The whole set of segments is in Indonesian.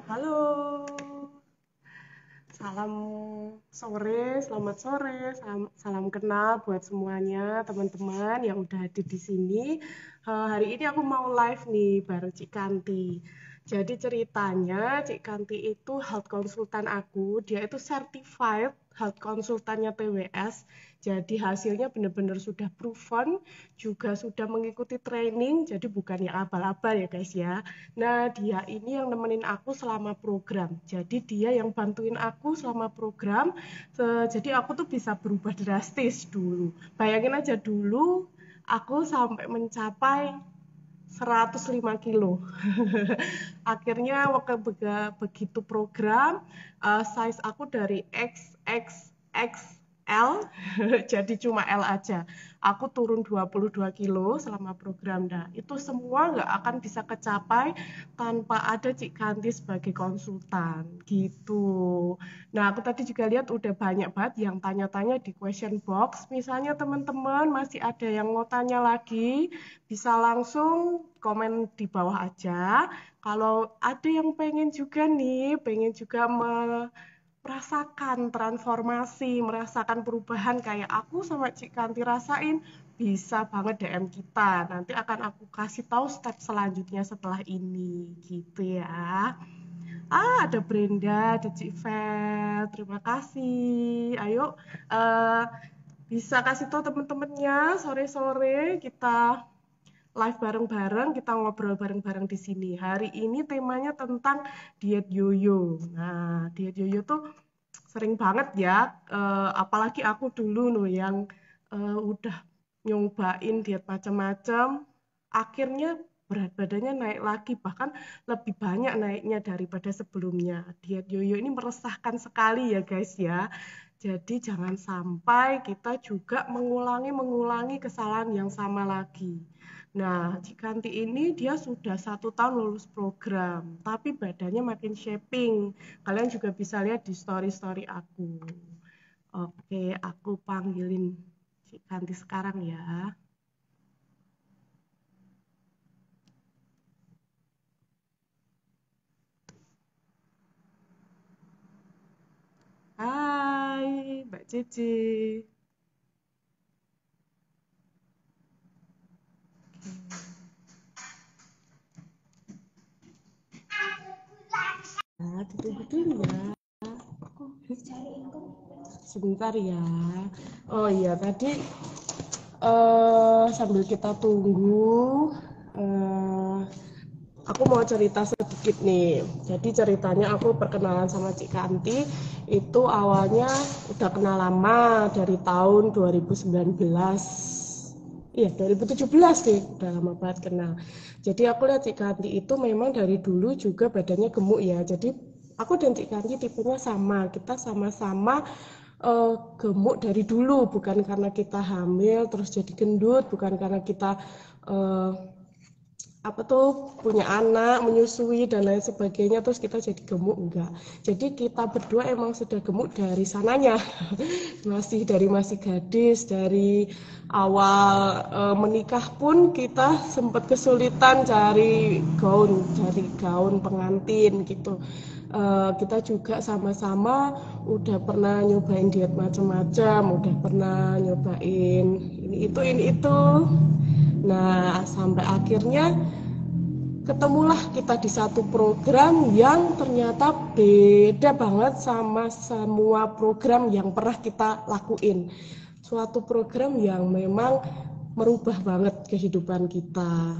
Halo, salam selamat sore, salam kenal buat semuanya teman-teman yang udah hadir di sini. Hari ini aku mau live nih bareng Cik Kanti. Jadi ceritanya Cik Kanti itu health consultant aku, dia itu certified health consultantnya TWS. Jadi hasilnya benar-benar sudah proven, juga sudah mengikuti training, jadi bukan yang abal-abal ya guys ya. Nah, dia ini yang nemenin aku selama program. Jadi dia yang bantuin aku selama program. Jadi aku tuh bisa berubah drastis dulu. Bayangin aja dulu aku sampai mencapai 105 kilo. Akhirnya waktu begitu program, size aku dari XXXL jadi cuma L aja. Aku turun 22 kilo selama program. Nah, itu semua nggak akan bisa kecapai tanpa ada Cik Kanti sebagai konsultan. Gitu. Nah, aku tadi juga lihat udah banyak banget yang tanya-tanya di question box. Misalnya teman-teman masih ada yang mau tanya lagi, bisa langsung komen di bawah aja. Kalau ada yang pengen juga nih, pengen juga merasakan transformasi, merasakan perubahan kayak aku sama Cik Kanti rasain, bisa banget DM kita. Nanti akan aku kasih tahu step selanjutnya setelah ini, gitu ya. Ada Brenda, ada Cik Fel, terima kasih. Ayo, eh, bisa kasih tahu teman-temannya sore-sore kita live bareng-bareng, kita ngobrol bareng-bareng di sini. Hari ini temanya tentang diet yoyo. Nah, diet yoyo tuh sering banget ya, apalagi aku dulu loh yang udah nyobain diet macam-macam, akhirnya berat badannya naik lagi, bahkan lebih banyak naiknya daripada sebelumnya. Diet yoyo ini meresahkan sekali ya guys ya. Jadi jangan sampai kita juga mengulangi kesalahan yang sama lagi. Nah, Cikanti ini dia sudah 1 tahun lulus program, tapi badannya makin shaping. Kalian juga bisa lihat di story-story aku. Oke, aku panggilin Cikanti sekarang ya. Hai, Mbak Cici. Nah, ditunggu dulu ya. Sebentar ya. Oh iya, tadi sambil kita tunggu, eh, aku mau cerita sedikit nih. Jadi ceritanya aku perkenalan sama Cik Kanti itu awalnya udah kenal lama dari tahun 2019. Iya, 2017 sih, udah lama banget kenal. Jadi aku lihat Cik Kanti itu memang dari dulu juga badannya gemuk ya. Jadi aku dan Cik Kanti tipenya sama. Kita sama-sama gemuk dari dulu, bukan karena kita hamil terus jadi gendut, bukan karena kita eh, apa tuh punya anak, menyusui dan lain sebagainya terus kita jadi gemuk, enggak. Jadi kita berdua emang sudah gemuk dari sananya. Masih gadis, dari awal menikah pun kita sempat kesulitan cari gaun pengantin gitu. Kita juga sama-sama udah pernah nyobain diet macam-macam, udah pernah nyobain ini itu. Nah, sampai akhirnya ketemulah kita di satu program yang ternyata beda banget sama semua program yang pernah kita lakuin. Suatu program yang memang merubah banget kehidupan kita.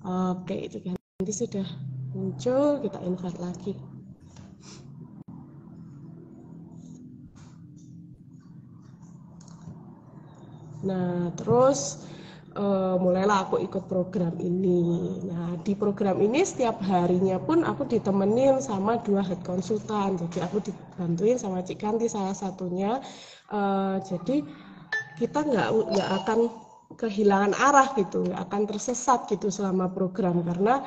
Oke, itu nanti sudah muncul, kita invite lagi. Nah, terus mulailah aku ikut program ini. Nah, di program ini setiap harinya pun aku ditemenin sama 2 head konsultan. Jadi aku dibantuin sama Cik Kanti salah satunya. Jadi kita nggak akan kehilangan arah gitu, nggak akan tersesat gitu selama program karena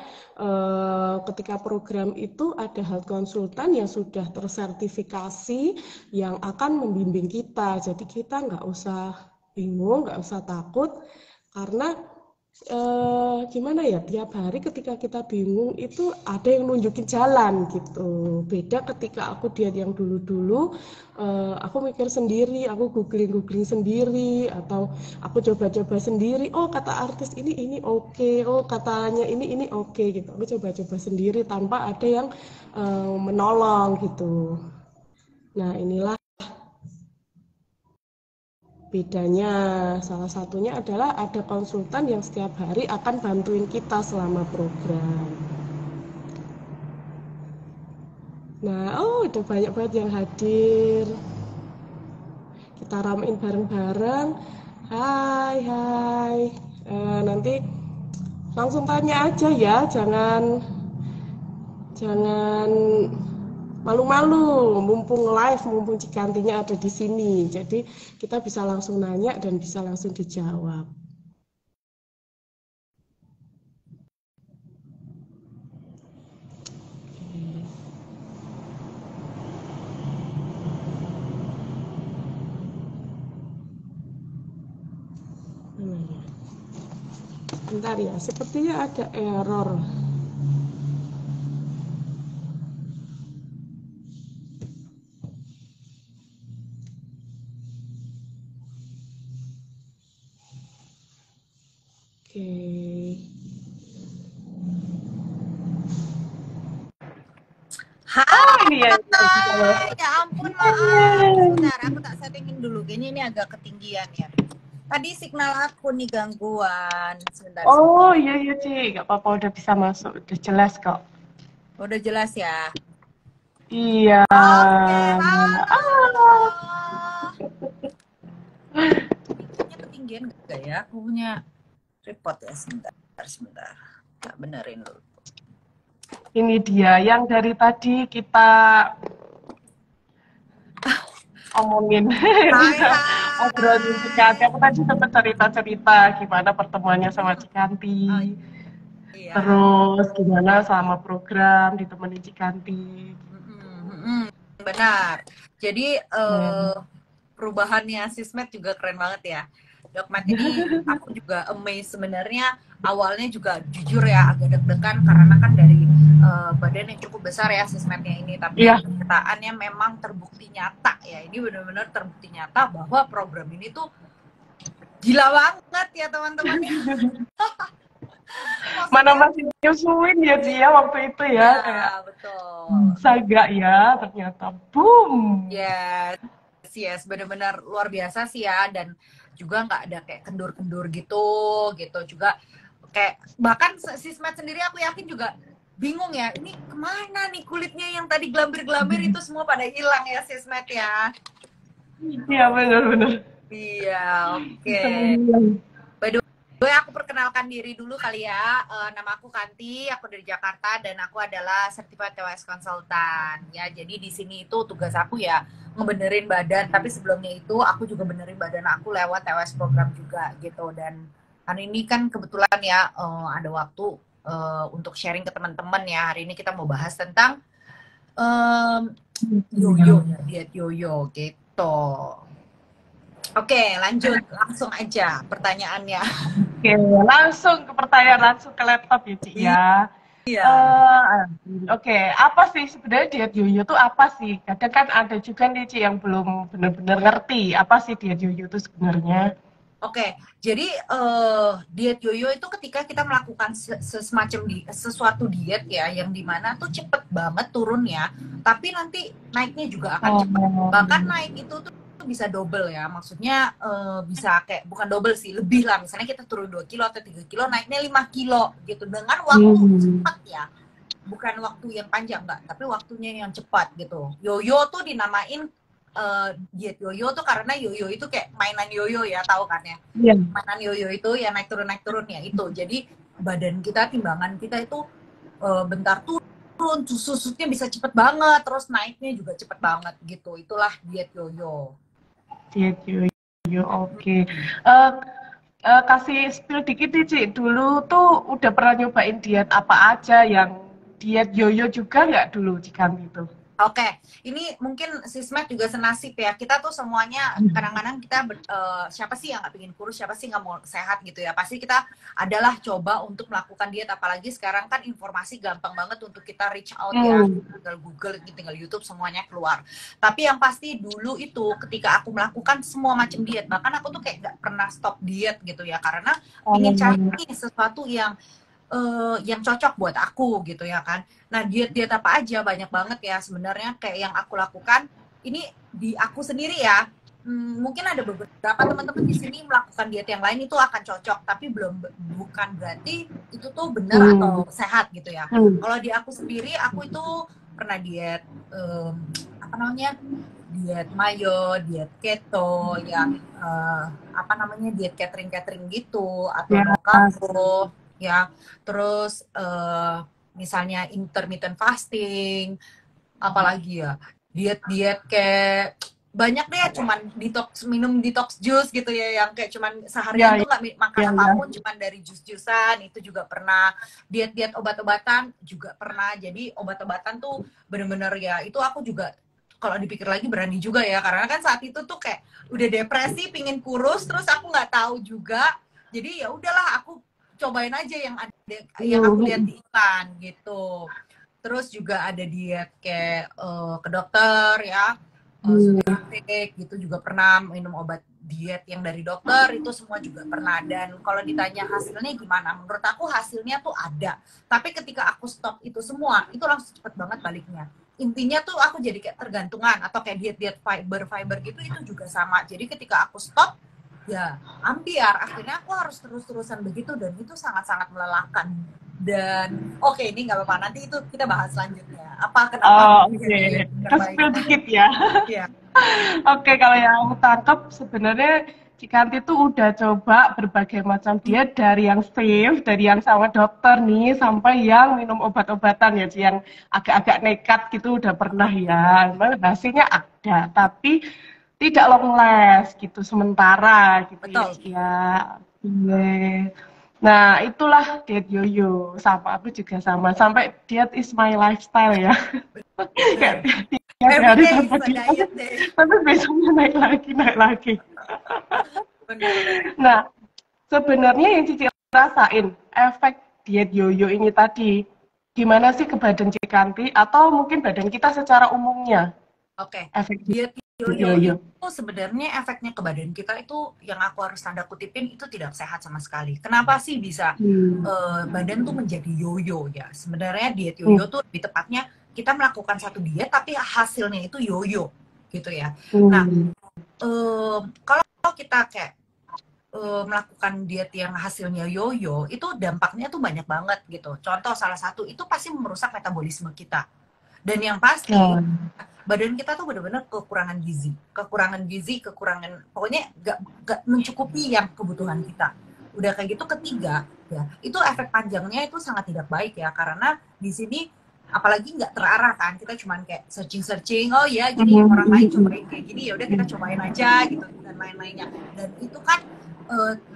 ketika program itu ada health konsultan yang sudah tersertifikasi yang akan membimbing kita. Jadi kita nggak usah bingung, nggak usah takut karena Gimana ya, tiap hari ketika kita bingung itu ada yang nunjukin jalan gitu. Beda ketika aku diet yang dulu-dulu, aku mikir sendiri, aku googling-googling sendiri, atau aku coba-coba sendiri. Oh, kata artis ini oke, oh katanya ini oke gitu. Aku coba-coba sendiri tanpa ada yang menolong gitu. Nah, inilah bedanya. Salah satunya adalah ada konsultan yang setiap hari akan bantuin kita selama program. Nah, oh udah banyak banget yang hadir. Kita ramein bareng-bareng. Hai, hai. Nanti langsung tanya aja ya, jangan jangan malu-malu. Mumpung live, mumpung Cikantinya ada di sini. Jadi kita bisa langsung nanya dan bisa langsung dijawab. Bentar ya, sepertinya ada error. Oke. Hai, Ini ya. ya ampun maaf. Sebentar, aku tak settingin dulu. Kayaknya ini agak ketinggian ya. Tadi signal aku nih gangguan. Sebentar. Oh iya iya Ci, nggak apa-apa udah bisa masuk, udah jelas kok. Udah jelas ya. Iya. Oke, halo. Ah. Ini ketinggian gak ya? Aku punya report ya. Sebentar. Tak benerin dulu. Ini dia yang dari tadi kita omongin. Hai. Obrolin Cikanti. Aku tadi sempat cerita-cerita gimana pertemuannya sama Cikanti. Oh, iya. Terus gimana selama program ditemenin Cikanti. Benar. Jadi perubahannya Sismed juga keren banget ya. Dokmed ini aku juga amazed sebenarnya. Awalnya juga jujur ya agak deg-degan karena kan dari badan yang cukup besar ya Sismednya ini, tapi kenyataannya memang terbukti nyata ya. Ini benar-benar terbukti nyata bahwa program ini tuh gila banget ya teman-teman. Mana masih nyusuin ya Cia waktu itu ya, kayak betul. Bisa gak ya, ternyata boom. Yes, benar-benar luar biasa sih ya, dan juga nggak ada kayak kendur-kendur gitu juga, kayak bahkan Sismed sendiri aku yakin juga bingung ya, ini kemana nih kulitnya yang tadi gelambir-gelambir itu semua pada hilang ya Sismed ya. Iya benar-benar. Iya, oke. Aku perkenalkan diri dulu kali ya. Nama aku Kanti, aku dari Jakarta dan aku adalah Certified TWS Consultant. Ya, jadi di sini itu tugas aku ya ngebenerin badan, tapi sebelumnya itu aku juga benerin badan aku lewat TWS program juga gitu. Dan hari ini kan kebetulan ya ada waktu untuk sharing ke teman-teman ya. Hari ini kita mau bahas tentang yoyo, diet yoyo gitu. Oke, lanjut langsung aja pertanyaannya. Oke, langsung ke pertanyaan, langsung ke laptop ya Cik ya. Iya. Oke, apa sih sebenarnya diet yoyo itu apa sih? Kadang kan ada juga nih Cik yang belum benar-benar ngerti apa sih diet yoyo itu sebenarnya. Oke, jadi diet yoyo itu ketika kita melakukan sesuatu diet ya, yang dimana tuh cepet banget turunnya, tapi nanti naiknya juga akan cepet. Bahkan naik itu tuh bisa double ya, maksudnya bisa kayak bukan double sih, lebih lah. Misalnya kita turun 2 kilo atau 3 kilo, naiknya 5 kilo gitu dengan waktu cepat ya. Bukan waktu yang panjang enggak, tapi waktunya yang cepat gitu. Yoyo tuh dinamain diet yoyo tuh karena yoyo itu kayak mainan yoyo ya, tahu kan ya? Mainan yoyo itu ya naik turun ya itu. Jadi badan kita, timbangan kita itu bentar turun, susutnya bisa cepet banget, terus naiknya juga cepet banget gitu. Itulah diet yoyo. Diet yoyo, oke. Kasih spill dikit nih Cik, dulu tuh udah pernah nyobain diet apa aja, yang diet yoyo juga nggak dulu Cikanti itu? Oke, ini mungkin Sismet juga senasib ya. Kita tuh semuanya kadang-kadang kita siapa sih yang nggak pengen kurus, siapa sih nggak mau sehat gitu ya. Pasti kita adalah coba untuk melakukan diet. Apalagi sekarang kan informasi gampang banget untuk kita reach out ya. Tinggal Google, tinggal YouTube semuanya keluar. Tapi yang pasti dulu itu ketika aku melakukan semua macam diet, bahkan aku tuh kayak nggak pernah stop diet gitu ya, karena ingin cari sesuatu yang cocok buat aku gitu ya kan. Nah, diet-diet apa aja banyak banget ya sebenarnya kayak yang aku lakukan ini di aku sendiri ya. Mungkin ada beberapa teman-teman di sini melakukan diet yang lain itu akan cocok, tapi bukan berarti itu tuh benar atau sehat gitu ya. Kalau di aku sendiri, aku itu pernah diet apa namanya? Diet mayo, diet keto, yang apa namanya, diet catering gitu atau no carbo ya. Terus misalnya intermittent fasting, apalagi ya diet kayak banyak deh, cuman minum detox juice gitu ya, yang kayak cuman seharian tuh nggak makan apapun, cuman dari jus-jusan. Itu juga pernah. Diet obat-obatan juga pernah. Jadi obat-obatan tuh bener-bener ya, itu aku juga kalau dipikir lagi berani juga ya, karena kan saat itu tuh kayak udah depresi, pingin kurus, terus aku nggak tahu juga. Jadi ya udahlah, aku cobain aja yang ada, yang aku lihat di iklan gitu. Terus juga ada diet kayak ke dokter ya, suntik gitu juga pernah, minum obat diet yang dari dokter itu semua juga pernah. Dan kalau ditanya hasilnya gimana, menurut aku hasilnya tuh ada. Tapi ketika aku stop itu semua, itu langsung cepet banget baliknya. Intinya tuh aku jadi kayak tergantungan, atau kayak diet fiber gitu, itu juga sama. Jadi ketika aku stop, ya ambiar, akhirnya aku harus terus-terusan begitu, dan itu sangat-sangat melelahkan. Dan oke, ini nggak apa-apa, nanti itu kita bahas selanjutnya. Kenapa? Oke. Kespill dikit ya. Iya. Oke, kalau yang aku tangkap sebenarnya Cikanti tuh udah coba berbagai macam diet, dari yang safe, dari yang sama dokter nih, sampai yang minum obat-obatan ya, yang agak-agak nekat gitu udah pernah ya. Memang hasilnya ada, tapi tidak long last gitu, sementara gitu. Betul. Ya. Nah, itulah diet yoyo. Sama aku juga sama. Sampai diet is my lifestyle ya. Kayak tiap hari tanpa diet, tapi besoknya naik lagi. Nah, sebenarnya yang Cici rasain efek diet yoyo ini tadi, gimana sih ke badan Cikanti atau mungkin badan kita secara umumnya? Oke, efek diet yoyo itu sebenarnya efeknya ke badan kita itu, yang aku harus tanda kutipin, itu tidak sehat sama sekali. Kenapa sih bisa badan tuh menjadi yoyo ya? Sebenarnya diet yoyo tuh lebih tepatnya kita melakukan satu diet tapi hasilnya itu yoyo gitu ya. Nah, kalau kita kayak melakukan diet yang hasilnya yoyo, itu dampaknya tuh banyak banget gitu. Contoh salah satu itu pasti merusak metabolisme kita. Dan yang pasti badan kita tuh benar-benar kekurangan gizi, pokoknya gak mencukupi yang kebutuhan kita. Udah kayak gitu, ketiga ya, itu efek panjangnya itu sangat tidak baik ya, karena di sini apalagi nggak terarah kan, kita cuman kayak searching, oh ya jadi orang lain cobain kayak gini, ya udah kita cobain aja gitu, dan lain-lainnya. Dan itu kan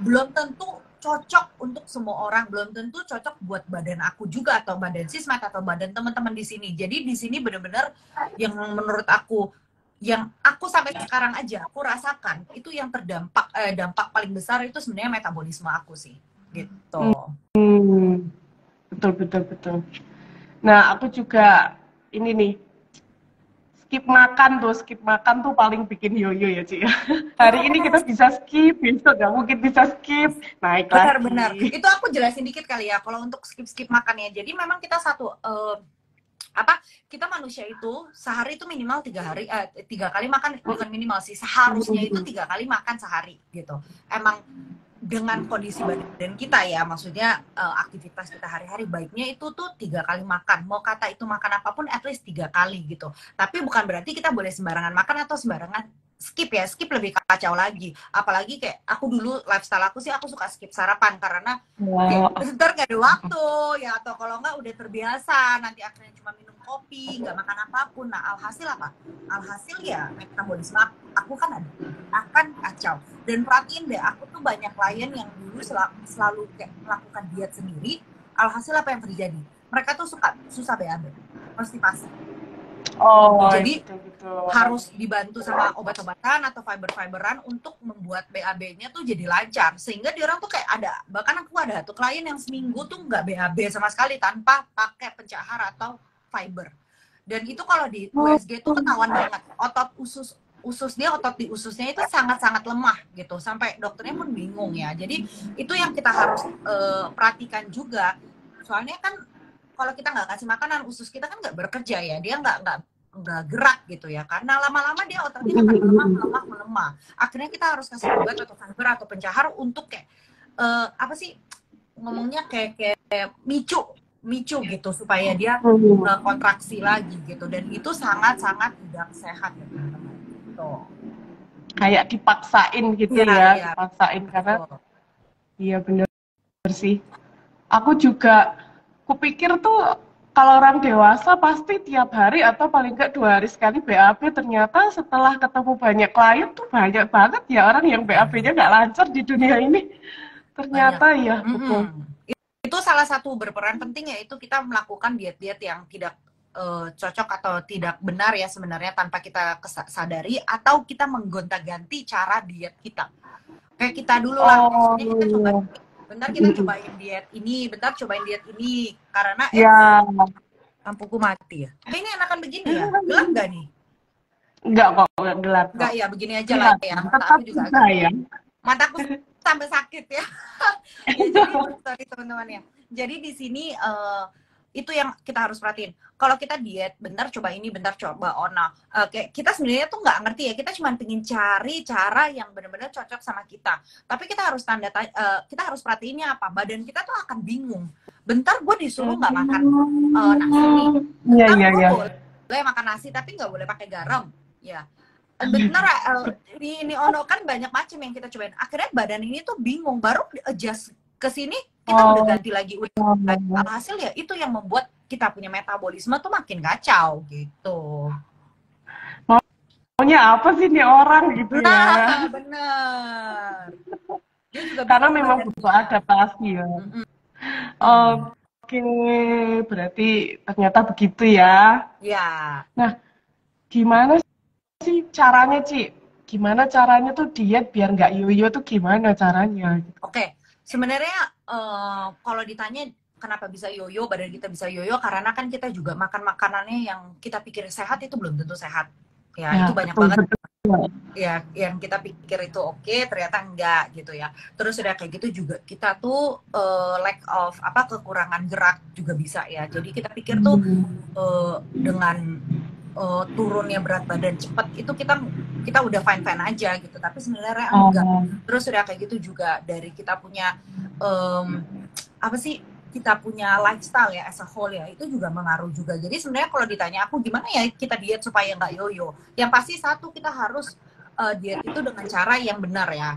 belum tentu cocok untuk semua orang, belum tentu cocok buat badan aku juga, atau badan Sismet, atau badan teman-teman di sini. Jadi di sini benar-benar yang menurut aku, yang aku sampai sekarang aja aku rasakan itu yang terdampak dampak paling besar itu sebenarnya metabolisme aku sih, gitu. Betul. Nah, aku juga ini nih, skip makan tuh paling bikin yoyo ya, Ci. Hari ini kita bisa skip, besok nggak mungkin bisa skip, naik lagi. Benar. Itu aku jelasin dikit kali ya, kalau untuk skip makan ya. Jadi memang kita kita manusia itu sehari itu minimal 3 kali makan, bukan minimal sih, seharusnya itu 3 kali makan sehari gitu. Emang dengan kondisi badan kita ya, maksudnya aktivitas kita hari-hari, baiknya itu tuh 3 kali makan. Mau kata itu makan apapun, at least 3 kali gitu. Tapi bukan berarti kita boleh sembarangan makan atau sembarangan skip ya. Skip lebih kacau lagi. Apalagi kayak aku dulu, lifestyle aku sih, aku suka skip sarapan karena bentar gak ada waktu ya, atau kalau nggak udah terbiasa, nanti akhirnya cuma minum kopi, nggak makan apapun. Nah, alhasil apa? Alhasil ya metabolisme aku kan akan kacau. Dan perhatiin deh, aku tuh banyak klien yang dulu selalu kayak melakukan diet sendiri. Alhasil apa yang terjadi? Mereka tuh susah BAB, konstipasi. Oh, Jadi betul-betul. harus dibantu sama obat-obatan atau fiber-fiberan untuk membuat BAB-nya tuh jadi lancar, sehingga di orang tuh kayak ada, bahkan aku ada tuh klien yang seminggu tuh nggak BAB sama sekali tanpa pakai pencahar atau fiber. Dan itu kalau di USG tuh ketahuan banget, otot usus dia, otot di ususnya itu sangat-sangat lemah gitu, sampai dokternya pun bingung ya. Jadi itu yang kita harus perhatikan juga, soalnya kan kalau kita nggak kasih makanan, usus kita kan nggak bekerja ya, dia nggak gerak gitu ya, karena lama-lama dia ototnya akan melemah. Akhirnya kita harus kasih obat atau fiber atau pencahar untuk kayak apa sih ngomongnya, kayak micu gitu supaya dia kontraksi lagi gitu, dan itu sangat-sangat tidak sehat ya teman-teman. Tuh. Kayak dipaksain gitu ya, dipaksain karena betul. iya bener sih. Aku juga kupikir tuh kalau orang dewasa pasti tiap hari atau paling enggak 2 hari sekali BAB, ternyata setelah ketemu banyak klien tuh banyak banget ya orang yang BAB-nya nggak lancar di dunia ini. Banyak. Ternyata ya betul. Itu salah satu berperan penting, yaitu kita melakukan diet-diet yang tidak cocok atau tidak benar ya sebenarnya, tanpa kita sadari, atau kita menggonta-ganti cara diet kita. Kayak kita dulu lah, maksudnya kita coba, bentar kita cobain diet ini, bentar cobain diet ini, karena lampuku mati ya. Ini enakan begini ya, gelap nggak nih? Enggak kok, enggak gelap kok. Enggak ya, begini aja lah ya. Mata aku juga agak, mataku sampai sakit ya. Ya jadi sorry teman-teman ya. Jadi di sini itu yang kita harus perhatiin. Kalau kita diet, bentar coba ini, bentar coba ona. Kayak kita sebenarnya tuh nggak ngerti ya. Kita cuma pengen cari cara yang benar-benar cocok sama kita. Tapi kita harus kita harus perhatiinnya apa. Badan kita tuh akan bingung. Bentar gue disuruh nggak makan nasi nih. Bentar gue boleh makan nasi tapi nggak boleh pakai garam. Ya. Bener, ini ono kan banyak macam yang kita cobain. Akhirnya badan ini tuh bingung. Baru adjust ke sini kita udah ganti lagi, alhasil ya itu yang membuat kita punya metabolisme tuh makin kacau gitu. Maunya apa sih nih orang gitu ya? Bener. Dia juga karena memang butuh adaptasi ya. Oke, berarti ternyata begitu ya. Ya. Nah, gimana sih caranya, Ci? Gimana caranya tuh diet biar nggak yoyo tuh gimana caranya? Oke. Sebenarnya kalau ditanya kenapa bisa yoyo, badan kita bisa yoyo, karena kan kita juga makan makanannya yang kita pikir sehat itu belum tentu sehat. Ya, itu banyak banget ya yang kita pikir itu oke, ternyata enggak gitu ya. Terus udah kayak gitu juga kita tuh lack of kekurangan gerak juga bisa ya. Jadi kita pikir tuh dengan turunnya berat badan cepat itu kita udah fine aja gitu, tapi sebenarnya enggak. Terus udah kayak gitu juga dari kita punya kita punya lifestyle ya as a whole ya, itu juga mengaruh juga. Jadi sebenarnya kalau ditanya aku gimana ya kita diet supaya nggak yoyo, yang pasti satu, kita harus diet itu dengan cara yang benar ya.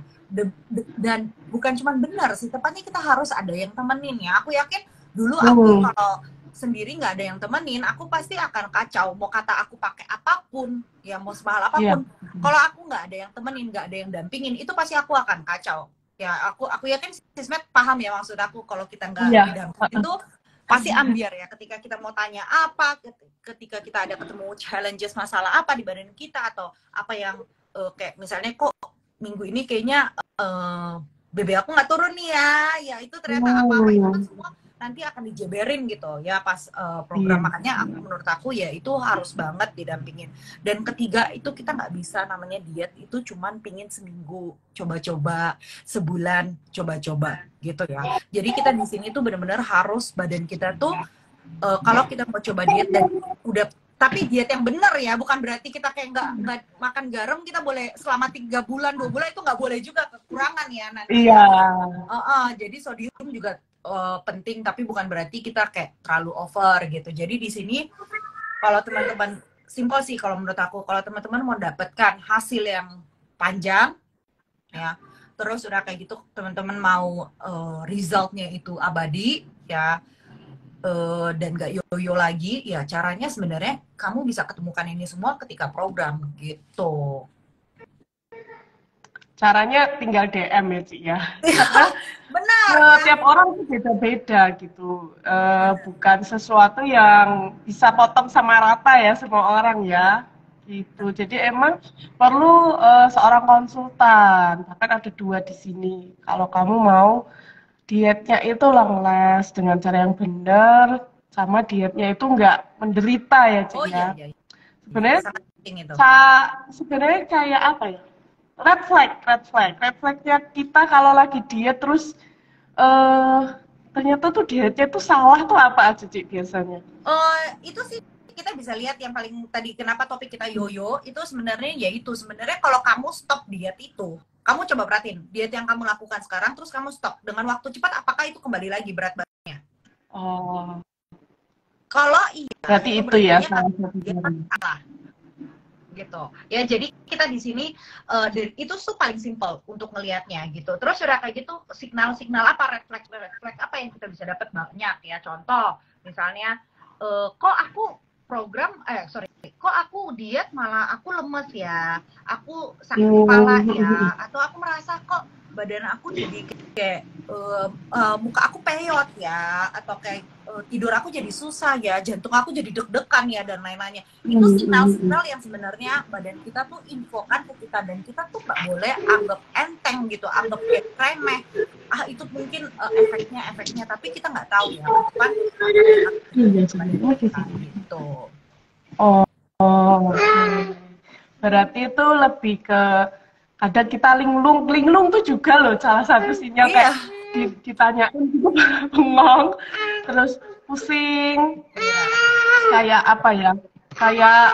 Dan bukan cuma benar sih, tepatnya kita harus ada yang temenin ya. Aku yakin dulu aku kalau sendiri nggak ada yang temenin, aku pasti akan kacau. Mau kata aku pakai apapun, ya mau semahal apapun, kalau aku nggak ada yang temenin, nggak ada yang dampingin, itu pasti aku akan kacau. Ya aku yakin Sismet paham ya maksud aku, kalau kita nggak didampingin itu pasti ambiar ya. Ketika kita mau tanya apa, ketika kita ada ketemu challenges masalah apa di badan kita, atau apa yang kayak misalnya kok minggu ini kayaknya BB aku nggak turun nih ya itu ternyata apa itu kan semua nanti akan dijeberin gitu ya pas program. Makanya menurut aku ya itu harus banget didampingin. Dan ketiga, itu kita nggak bisa namanya diet itu cuman pingin seminggu coba-coba, sebulan coba-coba gitu ya. Jadi kita di sini tuh benar-benar harus badan kita tuh kalau kita mau coba diet dan udah, tapi diet yang benar ya, bukan berarti kita kayak nggak makan garam kita boleh selama 3 bulan 2 bulan, itu nggak boleh juga, kekurangan ya nanti. Jadi sodium juga penting, tapi bukan berarti kita kayak terlalu over gitu. Jadi di sini kalau teman-teman, simpel sih kalau menurut aku, kalau teman-teman mau dapatkan hasil yang panjang ya, terus udah kayak gitu teman-teman mau resultnya itu abadi ya, dan gak yoyo lagi ya, caranya sebenarnya kamu bisa ketemukan ini semua ketika program gitu. Caranya tinggal DM ya, Ci ya. Benar kan? Tiap orang tuh beda-beda gitu. Bukan sesuatu yang bisa potong sama rata ya semua orang ya. Gitu. Jadi emang perlu seorang konsultan. Bahkan ada dua di sini. Kalau kamu mau dietnya itu long last dengan cara yang benar, sama dietnya itu nggak menderita ya, Cik Oh iya ya. iya iya, Sebenarnya sangat penting itu. sebenarnya kayak apa ya? Red flagnya kita kalau lagi diet terus eh ternyata tuh dietnya tuh salah tuh apa aja Cik biasanya? Itu sih kita bisa lihat yang paling tadi kenapa topik kita yoyo itu sebenarnya yaitu sebenarnya kalau kamu stop diet itu, kamu coba perhatiin diet yang kamu lakukan sekarang terus kamu stop dengan waktu cepat, apakah itu kembali lagi berat badannya? Oh, Kalau iya berarti itu itu ya berarti salah satu dia dari. salah gitu ya. Jadi kita di sini itu tuh paling simple untuk ngelihatnya gitu. Terus udah kayak gitu signal-signal apa, red flag apa yang kita bisa dapat banyak ya. Contoh misalnya kok aku sorry, kok aku diet malah aku lemes ya, aku sakit kepala ya, atau aku merasa kok badan aku jadi kayak muka aku peyot ya, atau kayak tidur aku jadi susah ya, jantung aku jadi deg-degan ya, dan lain-lainnya. Itu signal-signal yang sebenarnya badan kita tuh infokan ke kita, dan kita tuh nggak boleh anggap enteng gitu, anggap kayak remeh. Itu mungkin efeknya, tapi kita nggak tahu ya, kan gitu. Oh, berarti itu lebih ke kadang kita linglung tuh juga loh salah satu sinyal kayak Iya. ditanyain gitu bengong, terus pusing, kayak apa ya? Kayak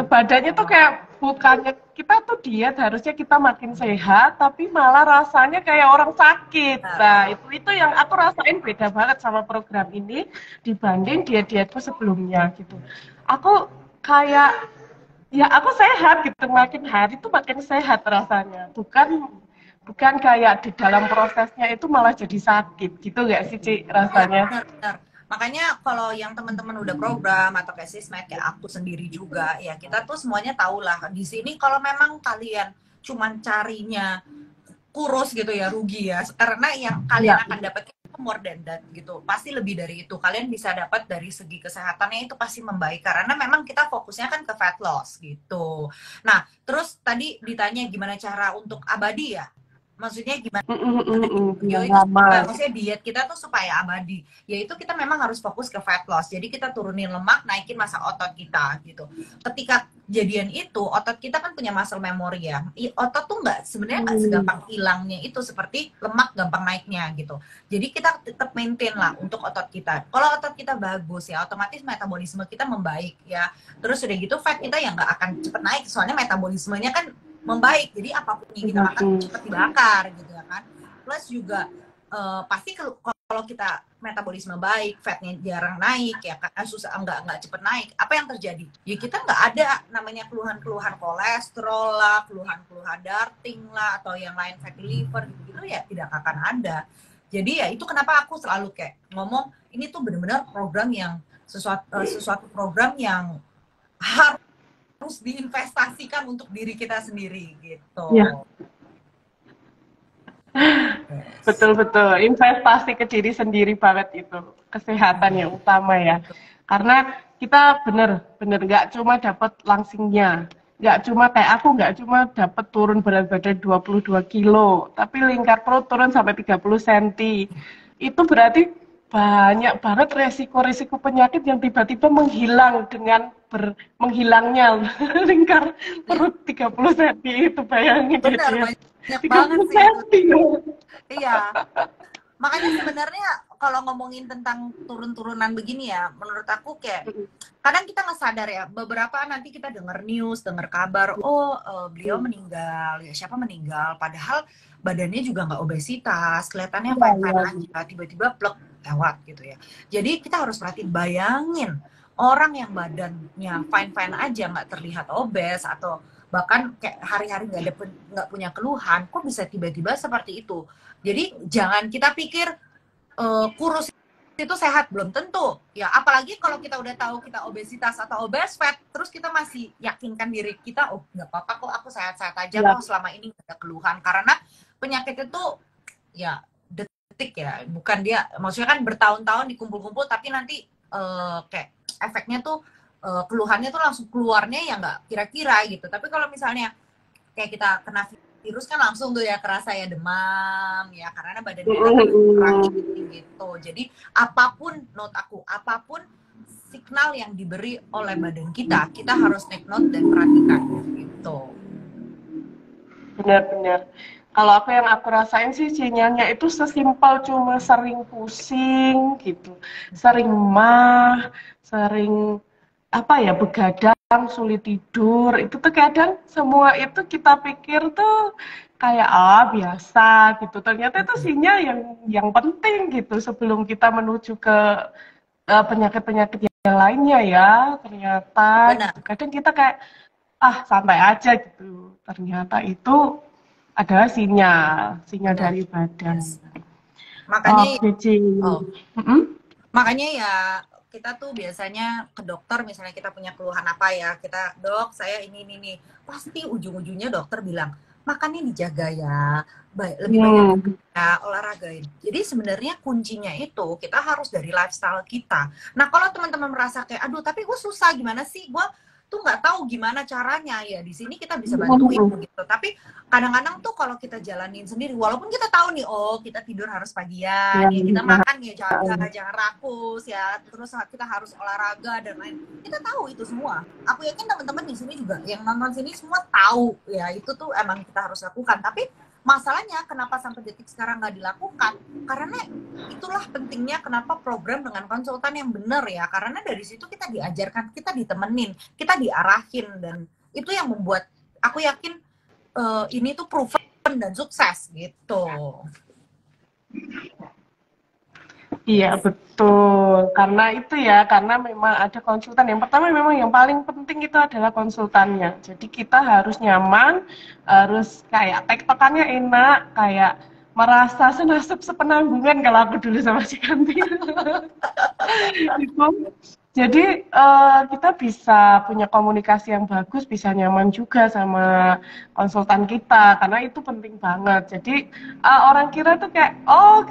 badannya tuh kayak bukannya kita tuh diet harusnya kita makin sehat tapi malah rasanya kayak orang sakit. Nah itu yang aku rasain beda banget sama program ini dibanding diet-dietku sebelumnya gitu. Aku kayak ya aku sehat gitu, makin hari tuh makin sehat rasanya, bukan kayak di dalam prosesnya itu malah jadi sakit gitu nggak sih Ci Iya, rasanya. benar-benar. Makanya kalau yang teman-teman udah program atau kayak sismed kayak aku sendiri juga, ya kita tuh semuanya tahu lah. Di sini kalau memang kalian cuman carinya kurus gitu ya, rugi ya. Karena yang kalian Iya. akan dapat itu more than that gitu. Pasti lebih dari itu. Kalian bisa dapat dari segi kesehatannya itu pasti membaik. Karena memang kita fokusnya kan ke fat loss gitu. Nah, terus tadi ditanya gimana cara untuk abadi ya? Maksudnya gimana? Yo Biar itu lama. maksudnya diet kita tuh supaya abadi, yaitu kita memang harus fokus ke fat loss, jadi kita turunin lemak, naikin massa otot kita gitu. Ketika jadian itu otot kita kan punya muscle memory ya, otot tuh sebenarnya nggak segampang hilangnya itu seperti lemak gampang naiknya gitu. Jadi kita tetap maintain lah untuk otot kita. Kalau otot kita bagus ya otomatis metabolisme kita membaik ya, terus udah gitu fat kita yang nggak akan cepet naik soalnya metabolismenya kan membaik, jadi apapun yang kita makan cepat dibakar gitu ya kan. Plus juga pasti kalau kita metabolisme baik, fatnya jarang naik ya kan, susah nggak cepet naik, apa yang terjadi ya kita nggak ada namanya keluhan-keluhan kolesterol lah, keluhan-keluhan darting lah, atau yang lain fatty liver gitu ya tidak akan ada. Jadi ya itu kenapa aku selalu kayak ngomong ini tuh benar-benar program yang sesuatu program yang harus diinvestasikan untuk diri kita sendiri gitu. Ya. Betul-betul, investasi ke diri sendiri banget itu, kesehatan yang utama ya. Karena kita bener-bener nggak cuma dapat langsingnya, nggak cuma kayak aku nggak cuma dapat turun berat badan 22 kilo, tapi lingkar perut turun sampai 30 cm. Itu berarti banyak banget resiko-resiko penyakit yang tiba-tiba menghilang dengan menghilangnya lingkar perut 30 cm itu, bayangin Benar, ya. banyak banget 30 sih itu. cm. Iya. Makanya sebenarnya kalau ngomongin tentang turun-turunan begini ya, menurut aku kayak kadang kita nggak sadar ya, beberapa nanti kita dengar news, dengar kabar, beliau meninggal, ya siapa meninggal, padahal badannya juga nggak obesitas, kelihatannya fine-fine aja, tiba-tiba plek lewat gitu ya. Jadi kita harus perhatiin, bayangin orang yang badannya fine-fine aja, nggak terlihat obes atau bahkan kayak hari-hari nggak punya keluhan, kok bisa tiba-tiba seperti itu. Jadi jangan kita pikir kurus itu sehat, belum tentu ya, apalagi kalau kita udah tahu kita obesitas atau obes fat, terus kita masih yakinkan diri kita, oh nggak apa-apa kok, aku sehat-sehat aja kok, selama ini nggak ada keluhan. Karena penyakit itu ya detik ya, bukan dia maksudnya kan bertahun-tahun dikumpul-kumpul tapi nanti kayak efeknya tuh keluhannya tuh langsung keluarnya ya nggak kira-kira gitu. Tapi kalau misalnya kayak kita kena virus kan langsung tuh ya kerasa ya demam ya karena badan kita kan kurang gitu. Jadi apapun apapun signal yang diberi oleh badan kita harus take note dan perhatikan gitu. Benar-benar. Kalau yang aku rasain sih sinyalnya itu sesimpel cuma sering pusing gitu, sering mah, sering apa ya begadang, sulit tidur. Itu tuh kadang semua itu kita pikir tuh kayak biasa gitu. Ternyata itu sinyal yang penting gitu sebelum kita menuju ke penyakit-penyakit yang lainnya ya. Ternyata Benar. gitu. Kadang kita kayak santai aja gitu. Ternyata itu adalah sinyal dari badan. Yes. Makanya makanya ya kita tuh biasanya ke dokter misalnya kita punya keluhan apa ya, kita dok saya ini nih, pasti ujung-ujungnya dokter bilang makannya dijaga ya, lebih banyak ya, olahragain. Jadi sebenarnya kuncinya itu kita harus dari lifestyle kita. Nah kalau teman-teman merasa kayak aduh tapi gue susah gimana sih, gue tuh nggak tahu gimana caranya ya, di sini kita bisa bantuin gitu. Tapi kadang-kadang tuh kalau kita jalanin sendiri, walaupun kita tahu nih oh kita tidur harus pagian, ya kita makan ya jaga jangan rakus ya, terus kita harus olahraga dan lain, kita tahu itu semua. Aku yakin teman-teman di sini juga yang nonton sini semua tahu ya itu tuh emang kita harus lakukan. Tapi masalahnya kenapa sampai detik sekarang nggak dilakukan? Karena itulah pentingnya kenapa program dengan konsultan yang benar ya. Karena dari situ kita diajarkan, kita ditemenin, kita diarahin, dan itu yang membuat aku yakin ini tuh proven dan sukses gitu. Iya betul, karena itu ya, karena memang ada konsultan. Yang pertama memang yang paling penting itu adalah konsultannya. Jadi kita harus nyaman, harus kayak tektokannya enak, kayak merasa senasib sepenanggungan kalau aku dulu sama si Kanti. Jadi kita bisa punya komunikasi yang bagus, bisa nyaman juga sama konsultan kita, karena itu penting banget. Jadi orang kira tuh kayak,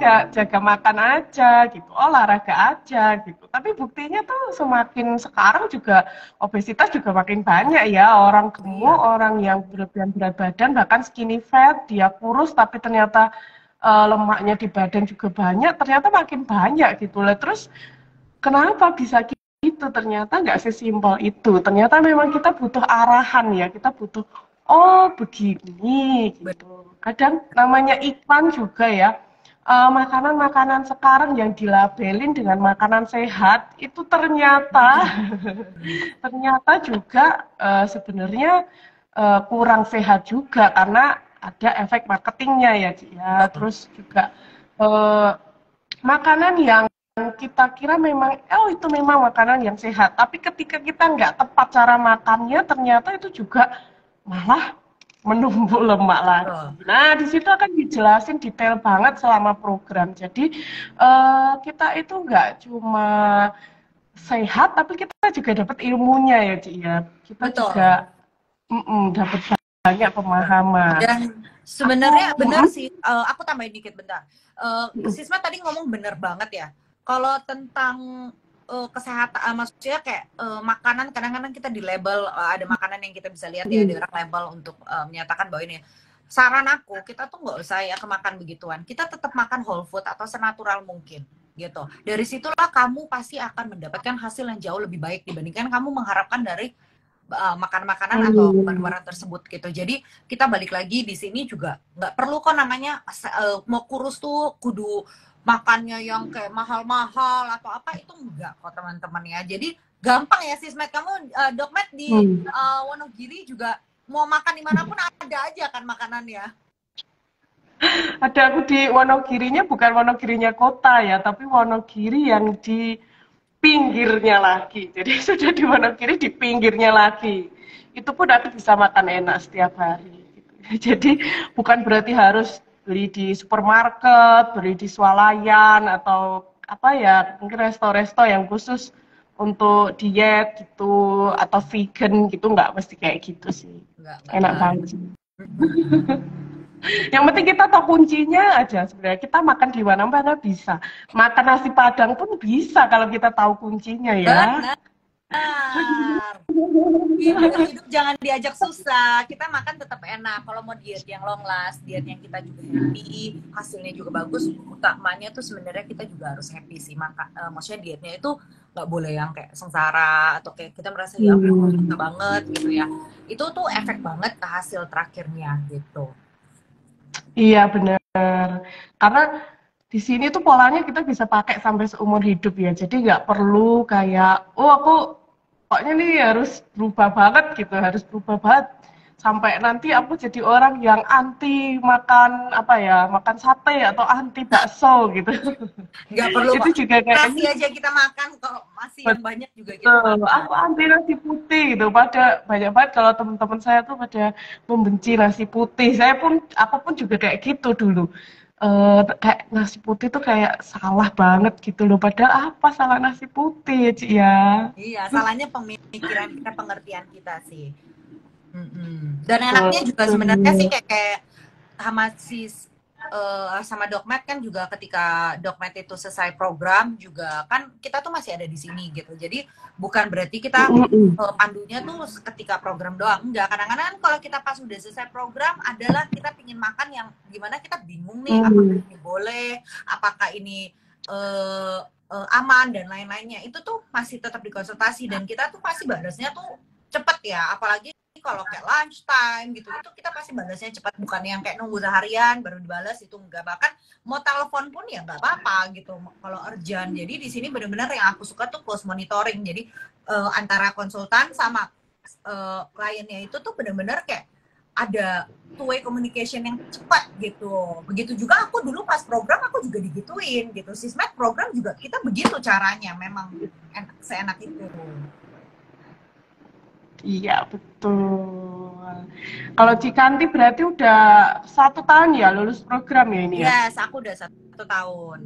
gak jaga makan aja gitu, olahraga aja gitu. Tapi buktinya tuh semakin sekarang juga obesitas juga makin banyak ya, orang gemuk, orang yang berlebihan berat badan, bahkan skinny fat, dia kurus tapi ternyata lemaknya di badan juga banyak, ternyata makin banyak gitu lah. Terus kenapa bisa itu? Ternyata nggak sesimpel itu. Ternyata memang kita butuh arahan ya. Kita butuh, begini gitu. Kadang namanya iklan juga ya. Makanan-makanan sekarang yang dilabelin dengan makanan sehat itu ternyata juga sebenarnya kurang sehat juga karena ada efek marketingnya ya, Ci, ya. Terus juga makanan yang kita kira memang itu memang makanan yang sehat, tapi ketika kita nggak tepat cara makannya ternyata itu juga malah menumbuk lemak lagi. Nah di situ akan dijelasin detail banget selama program. Jadi kita itu nggak cuma sehat tapi kita juga dapat ilmunya ya Ci ya. Kita juga dapat banyak pemahaman. Dan sebenarnya benar sih, aku tambahin dikit bentar. Sisma tadi ngomong bener banget ya. Kalau tentang kesehatan, maksudnya kayak makanan, kadang-kadang kita di label, ada makanan yang kita bisa lihat ya di orang label untuk menyatakan bahwa ini. Saran aku, kita tuh nggak usah ya kemakan begituan. Kita tetap makan whole food atau senatural mungkin gitu. Dari situlah kamu pasti akan mendapatkan hasil yang jauh lebih baik dibandingkan kamu mengharapkan dari makan-makanan atau barang-barang tersebut gitu. Jadi kita balik lagi di sini juga nggak perlu kok namanya mau kurus tuh kudu makannya yang kayak mahal-mahal atau apa, itu enggak kok teman-teman ya. Jadi gampang ya Sismet, kamu Dokmed di Wonogiri juga mau makan dimanapun ada aja kan makanannya. Ada, aku di Wonogirinya bukan Wonogirinya kota ya, tapi Wonogiri yang di pinggirnya lagi. Jadi sudah di Wonogiri di pinggirnya lagi. Itu pun aku bisa makan enak setiap hari. Gitu. Jadi bukan berarti harus beli di supermarket, beli di swalayan atau apa ya, mungkin resto-resto yang khusus untuk diet gitu atau vegan gitu, nggak mesti kayak gitu sih. Enak banget. Yang penting kita tahu kuncinya aja sebenarnya. Kita makan di mana-mana bisa. Makan nasi Padang pun bisa kalau kita tahu kuncinya ya. Benar. Hidup jangan diajak susah. Kita makan tetap enak. Kalau mau diet yang long last, diet yang kita juga happy, hasilnya juga bagus. Utamanya tuh sebenarnya kita juga harus happy sih. Maksudnya dietnya itu nggak boleh yang kayak sengsara atau kayak kita merasa ya susah banget gitu ya. Itu tuh efek banget ke hasil terakhirnya gitu. Iya benar. Karena di sini tuh polanya kita bisa pakai sampai seumur hidup ya. Jadi nggak perlu kayak, oh aku pokoknya nih harus berubah banget gitu, harus berubah banget. Sampai nanti aku jadi orang yang anti makan apa ya, makan sate atau anti bakso gitu. Nggak perlu Itu kok. juga Nasi kayaknya aja kita makan, kalau masih yang banyak juga kita betul. makan. Aku anti nasi putih gitu. Pada banyak banget kalau teman-teman saya tuh pada membenci nasi putih. Aku pun juga kayak gitu dulu. Kayak nasi putih tuh kayak salah banget gitu loh. Padahal apa salah nasi putih ya, Ci ya? Iya, salahnya pemikiran kita, pengertian kita sih. Dan enaknya juga sebenarnya sih Betul. kayak sama sama Dokmed kan juga ketika Dokmed itu selesai program juga kan kita tuh masih ada di sini gitu. Jadi bukan berarti kita Mm-mm. pandunya tuh ketika program doang. Enggak, kadang-kadang kan kalau kita pas udah selesai program adalah kita pingin makan yang gimana kita bingung nih, apakah Mm. ini boleh, apakah ini aman dan lain-lainnya. Itu tuh masih tetap dikonsultasi dan kita tuh pasti balasnya tuh cepet ya, apalagi kalau kayak lunch time gitu itu kita pasti balasnya cepat, bukan yang kayak nunggu seharian baru dibalas, itu enggak. Bahkan mau telepon pun ya nggak apa-apa gitu kalau urgent. Jadi di sini benar-benar yang aku suka tuh close monitoring. Jadi antara konsultan sama kliennya itu tuh benar-benar kayak ada two way communication yang cepat gitu. Begitu juga aku dulu pas program aku juga digituin gitu. Sismed program juga kita begitu caranya, memang seenak itu. Iya betul. Kalau Cikanti berarti udah 1 tahun ya lulus program ya ini ya? Yes, aku udah 1 tahun.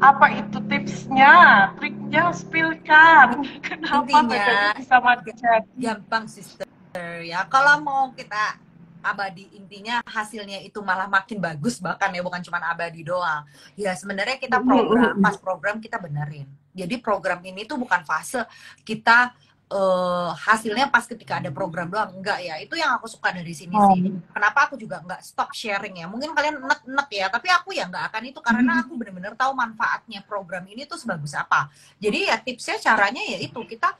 Apa itu tipsnya, triknya, spillkan. Kenapa badannya Intinya bisa macet? gampang sister ya. Kalau mau kita abadi, intinya hasilnya itu malah makin bagus bahkan ya, bukan cuma abadi doang. Ya sebenarnya kita pas program kita benerin. Jadi program ini tuh bukan fase kita hasilnya pas ketika ada program doang, enggak ya. Itu yang aku suka dari sini sih. Kenapa aku juga nggak stop sharing ya. Mungkin kalian enek-enek ya, tapi aku ya nggak akan itu, karena aku bener-bener tahu manfaatnya program ini tuh sebagus apa. Jadi ya tipsnya caranya ya itu, kita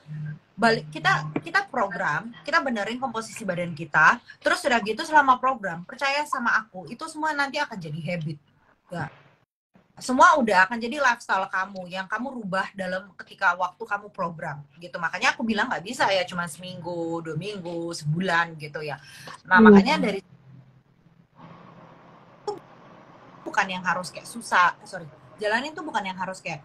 program, kita benerin komposisi badan kita, terus udah gitu selama program, percaya sama aku, itu semua nanti akan jadi habit. Ya. Semua udah akan jadi lifestyle kamu yang kamu rubah dalam ketika waktu kamu program gitu. Makanya aku bilang nggak bisa ya cuma seminggu, 2 minggu, sebulan gitu ya. Nah makanya dari bukan yang harus kayak susah, jalanin tuh bukan yang harus kayak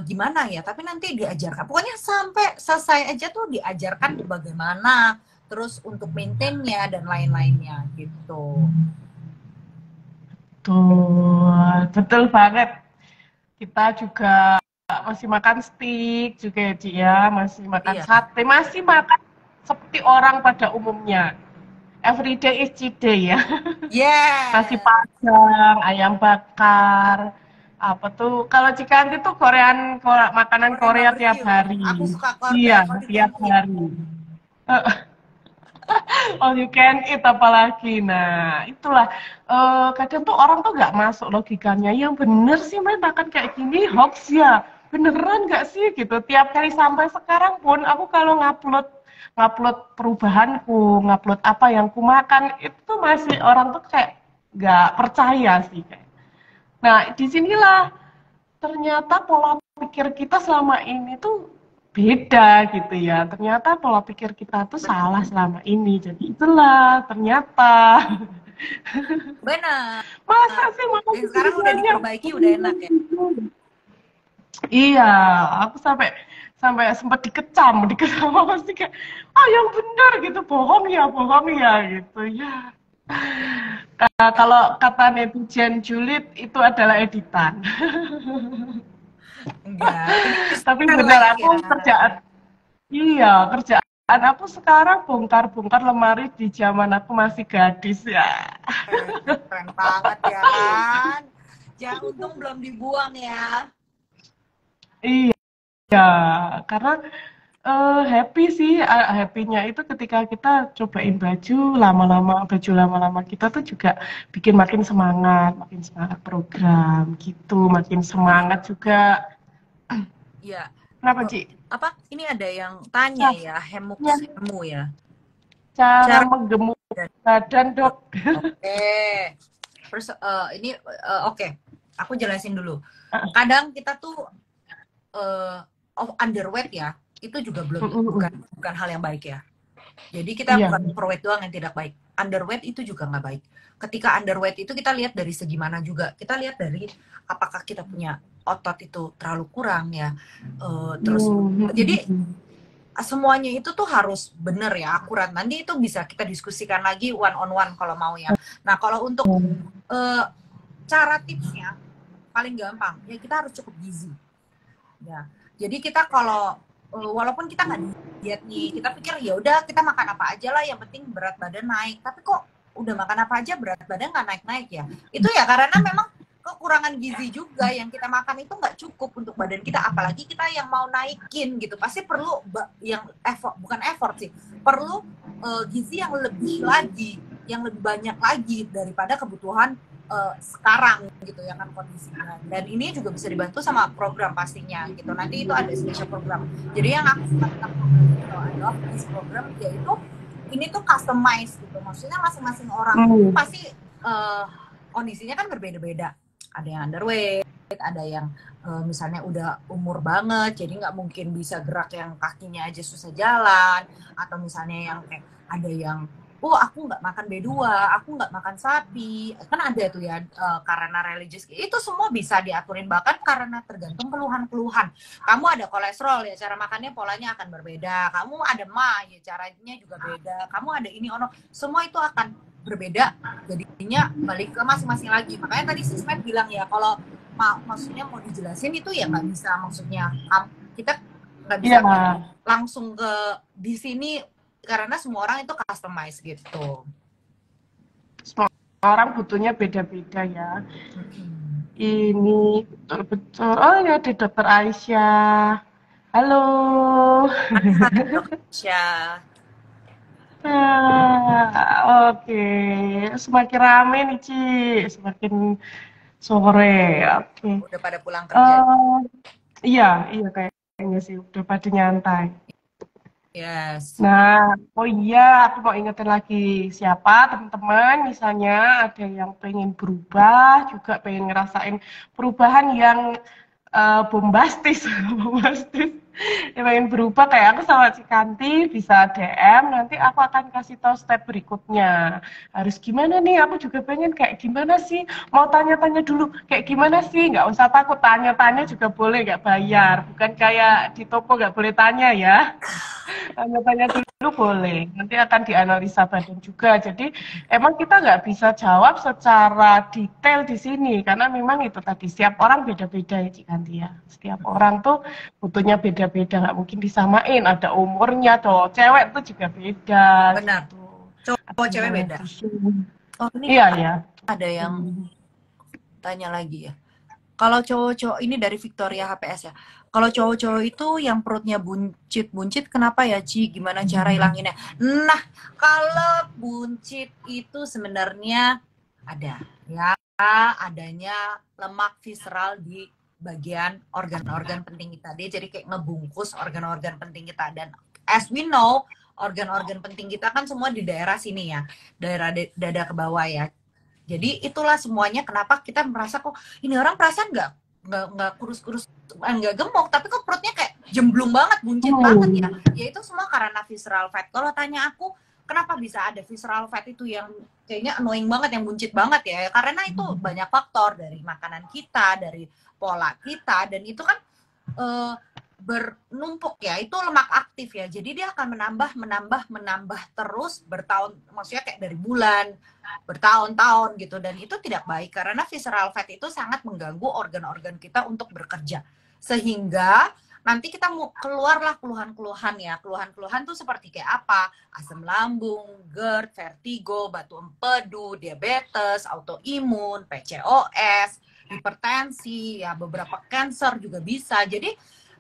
gimana ya, tapi nanti diajarkan. Pokoknya sampai selesai aja tuh diajarkan bagaimana, terus untuk maintainnya dan lain-lainnya gitu. Betul banget. Kita juga masih makan steak juga ya, Ci ya, masih makan sate, masih makan seperti orang pada umumnya. Every day is cheat day ya. Nasi Padang, ayam bakar, apa tuh? Kalau Cikanti tuh makanan Korea tiap hari. Aku suka Iya, tiap hari. All you can eat apalagi. Nah, itulah kadang tuh orang tuh nggak masuk logikanya. Yang bener sih main makan kayak gini hoax ya. Beneran nggak sih gitu. Tiap kali sampai sekarang pun aku kalau ngupload perubahanku, ngupload apa yang ku makan, itu masih orang tuh kayak nggak percaya sih. Nah, disinilah ternyata pola pikir kita selama ini tuh beda gitu ya. Ternyata pola pikir kita tuh salah selama ini. Jadi itulah ternyata. Benar. Masa sih mau sekarang udah diperbaiki, udah enak ya. Iya, aku sampai sempat dikecam pasti kayak, yang benar gitu, bohong ya gitu ya. Kalau kata netizen julid itu adalah editan. Enggak. Tapi benar aku kerjaan aku sekarang bongkar-bongkar lemari di zaman aku masih gadis ya. Keren banget ya kan. Jangan untung belum dibuang ya. Iya, karena happy sih, happy-nya itu ketika kita cobain baju lama-lama kita tuh juga bikin makin semangat program gitu, makin semangat juga. Iya. Kenapa, Oh, Ci? apa? Ini ada yang tanya Nah, ya, hemuk ya, semu ya. cara Cara menggemuk badan, Dok. Oke. Terus oke. Aku jelasin dulu. Kadang kita tuh underweight ya, itu juga bukan hal yang baik ya. Jadi kita Iya. bukan overweight doang yang tidak baik. Underweight itu juga nggak baik. Ketika underweight itu kita lihat dari segi mana juga. Kita lihat dari apakah kita punya otot itu terlalu kurang ya. Terus jadi semuanya itu tuh harus bener ya, akurat. Nanti itu bisa kita diskusikan lagi one on one kalau mau ya. Nah kalau untuk cara tipsnya paling gampang ya kita harus cukup gizi. Ya, jadi kita kalau walaupun kita nggak diet nih, kita pikir ya udah kita makan apa aja lah, yang penting berat badan naik. Tapi kok udah makan apa aja berat badan nggak naik-naik ya? Itu ya karena memang kekurangan gizi juga, yang kita makan itu nggak cukup untuk badan kita, apalagi kita yang mau naikin gitu, pasti perlu yang effort, bukan effort sih, perlu gizi yang lebih lagi, yang lebih banyak lagi daripada kebutuhan sekarang gitu ya kan kondisinya. Dan ini juga bisa dibantu sama program pastinya gitu. Nanti itu ada special program. Jadi yang aku suka tentang program itu adalah this program, yaitu ini tuh customize gitu. Maksudnya masing-masing orang itu pasti kondisinya kan berbeda-beda. Ada yang underweight, ada yang misalnya udah umur banget, jadi nggak mungkin bisa gerak, yang kakinya aja susah jalan, atau misalnya yang kayak ada yang aku nggak makan B2, aku nggak makan sapi, kan ada tuh ya karena religious. Itu semua bisa diaturin, bahkan karena tergantung keluhan-keluhan. Kamu ada kolesterol ya, cara makannya polanya akan berbeda. Kamu ada mah ya, caranya juga beda. Kamu ada ini ono, semua itu akan berbeda. Jadinya balik ke masing-masing lagi. Makanya tadi Sismet bilang ya, kalau maksudnya mau dijelasin itu ya nggak bisa, maksudnya kita nggak bisa langsung ke di sini, karena semua orang itu customize gitu. Semua orang butuhnya beda-beda ya. Ini betul-betul. Oh ya, ada Dokter Aisyah. Halo. Hai Dokter Aisyah. Oke. Semakin rame nih, Ci. Semakin sore. Oke. Udah pada pulang kerja. Iya kayaknya sih udah pada nyantai. Yes. Nah, oh iya, aku mau ingetin lagi, siapa teman-teman misalnya ada yang pengen berubah, juga pengen ngerasain perubahan yang bombastis, bombastis. Yang pengen berubah kayak aku sama Cikanti, bisa DM, nanti aku akan kasih tahu step berikutnya. Harus gimana nih, aku juga pengen kayak gimana sih, mau tanya-tanya dulu, kayak gimana sih, nggak usah takut, tanya-tanya juga boleh, nggak bayar. Bukan kayak di toko nggak boleh tanya ya. Tanya-tanya dulu boleh, nanti akan dianalisa badan juga. Jadi emang kita nggak bisa jawab secara detail di sini, karena memang itu tadi setiap orang beda-beda ya Cik Kanti ya. Setiap orang tuh butuhnya beda-beda, nggak mungkin disamain. Ada umurnya, cowok cewek tuh juga beda. Benar. Gitu. Cowok cewek beda. Oh ini iya ya. Ada yang tanya lagi ya. Kalau cowok-cowok ini dari Victoria HPS ya. Kalau cowok-cowok itu yang perutnya buncit-buncit, kenapa ya Ci? Gimana cara hilanginnya? Nah, kalau buncit itu sebenarnya ada ya, adanya lemak visceral di bagian organ-organ penting kita. Dia jadi kayak ngebungkus organ-organ penting kita. Dan as we know, organ-organ penting kita kan semua di daerah sini ya, daerah dada ke bawah ya. Jadi itulah semuanya kenapa kita merasa kok ini orang perasaan nggak kurus-kurus, nggak gemuk, tapi kok perutnya kayak jemblung banget, buncit banget ya. Ya itu semua karena visceral fat. Kalau tanya aku, kenapa bisa ada visceral fat itu yang kayaknya annoying banget, yang buncit banget ya? Karena itu banyak faktor, dari makanan kita, dari pola kita, dan itu kan bernumpuk ya, itu lemak aktif ya, jadi dia akan menambah terus bertahun, maksudnya kayak dari bulan bertahun-tahun gitu, dan itu tidak baik karena visceral fat itu sangat mengganggu organ-organ kita untuk bekerja, sehingga nanti kita mau keluarlah keluhan-keluhan ya. Keluhan-keluhan tuh seperti kayak apa? Asam lambung, GERD, vertigo, batu empedu, diabetes, autoimun, PCOS, hipertensi, ya beberapa cancer juga bisa. Jadi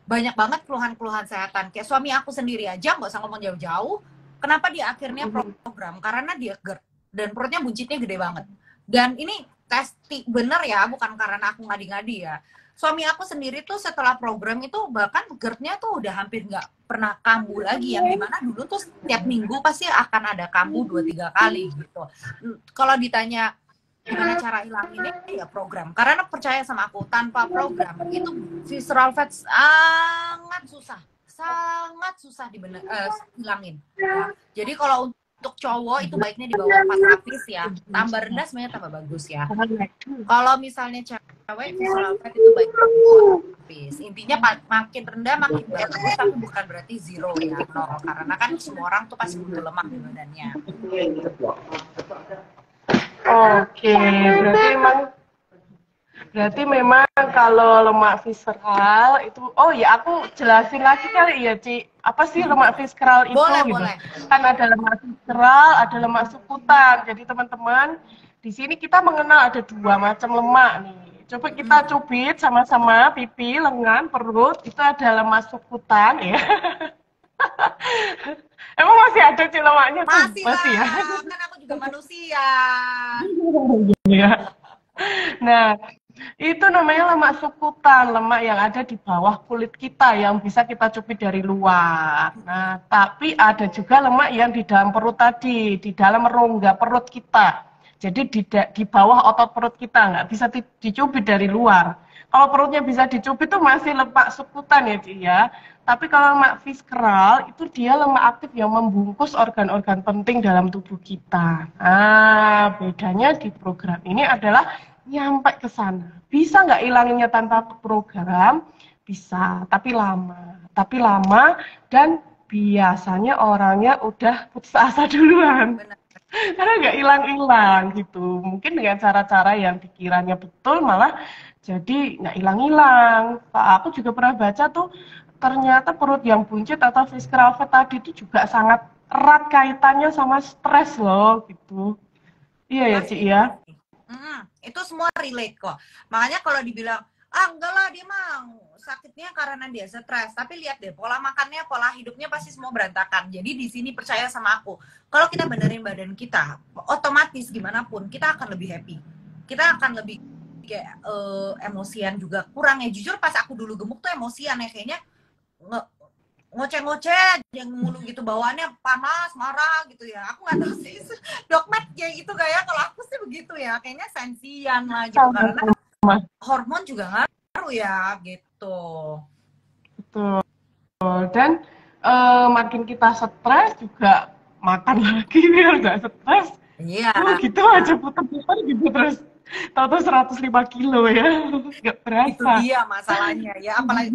banyak banget keluhan-keluhan kesehatan. Kayak suami aku sendiri aja, nggak usah ngomong jauh-jauh. Kenapa dia akhirnya program? Karena dia GERD dan perutnya buncitnya gede banget. Dan ini bener ya, bukan karena aku ngadi-ngadi ya. Suami aku sendiri tuh setelah program itu bahkan GERD-nya tuh udah hampir nggak pernah kambuh lagi. Yang dimana dulu tuh setiap minggu pasti akan ada kambuh 2-3 kali gitu. Kalau ditanya gimana cara hilanginnya, ya program. Karena percaya sama aku, tanpa program itu visceral fat sangat susah hilangin. Ya. Jadi kalau untuk cowok itu baiknya di bawah 4 lapis ya. Tambah rendah sebenarnya tambah bagus ya. Kalau misalnya cewek visceral fat itu baik lapis. Intinya makin rendah makin bagus, tapi bukan berarti zero ya, nol. Karena kan semua orang tuh pasti butuh lemak di badannya. Oke, berarti memang kalau lemak visceral itu, oh ya aku jelasin lagi kali ya Ci, apa sih lemak visceral itu? Boleh. Kan ada lemak visceral, ada lemak sukutan. Jadi teman-teman, di sini kita mengenal ada 2 macam lemak nih. Coba kita cubit sama-sama pipi, lengan, perut, itu ada lemak sukutan ya. Emang masih ada Ci lemaknya tuh? Masih ya. Kan aku juga manusia. Iya. Nah, itu namanya lemak sukutan, lemak yang ada di bawah kulit kita yang bisa kita cubit dari luar. Nah, tapi ada juga lemak yang di dalam perut tadi, di dalam rongga perut kita. Jadi di bawah otot perut kita, nggak bisa dicubit dari luar. Kalau perutnya bisa dicubit itu masih lemak sukutan ya, Ci ya. Tapi kalau lemak visceral itu dia lemak aktif yang membungkus organ-organ penting dalam tubuh kita. Nah, bedanya di program ini adalah nyampe ke sana. Bisa nggak hilanginnya tanpa program? Bisa, tapi lama. Dan biasanya orangnya udah putus asa duluan. Benar. Karena nggak hilang-hilang gitu. Mungkin dengan cara-cara yang pikirannya betul malah jadi nggak hilang-hilang. Aku juga pernah baca tuh ternyata perut yang buncit atau visceral fat tadi itu juga sangat erat kaitannya sama stres loh gitu. Iya ya Ci ya. Itu semua relate kok. Makanya kalau dibilang enggak lah dia mah sakitnya karena dia stres, tapi lihat deh pola makannya, pola hidupnya pasti semua berantakan. Jadi di sini percaya sama aku, kalau kita benerin badan kita, otomatis gimana pun kita akan lebih happy, kita akan lebih kayak emosian juga kurang ya. Jujur pas aku dulu gemuk tuh emosian ya, kayaknya ngoceh-ngoceh yang mulu gitu, bawaannya panas, marah gitu ya. Aku nggak tahu sih dokmet kayak gitu kayak, kalau aku sih begitu ya, kayaknya sensian lah gitu, karena hormon juga ngaruh ya gitu. Betul. Dan makin kita stres juga makan lagi biar nggak stres. Iya. Gitu aja putar-putar gitu terus. Tahu-tahu 105 kilo ya, nggak berasa. Itu dia masalahnya ya, apalagi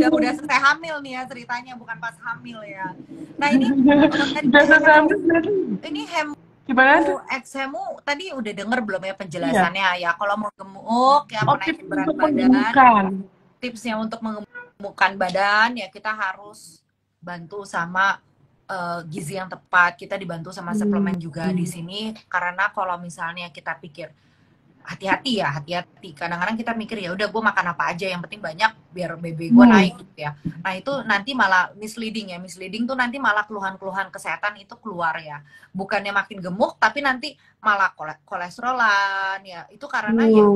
udah selesai hamil nih ya ceritanya, bukan pas hamil ya. Nah ini udah selesai hamil ini hemu tadi udah denger belum ya penjelasannya ya? Kalau mau gemuk ya, menaikin berat badan, tipsnya untuk mengemukkan badan ya kita harus bantu sama gizi yang tepat. Kita dibantu sama suplemen juga di sini, karena kalau misalnya kita pikir hati-hati. Kadang-kadang kita mikir ya udah gue makan apa aja yang penting banyak biar BB gue naik gitu ya. Nah itu nanti malah misleading tuh, nanti malah keluhan-keluhan kesehatan itu keluar ya. Bukannya makin gemuk tapi nanti malah kolesterolan ya. Itu karena ya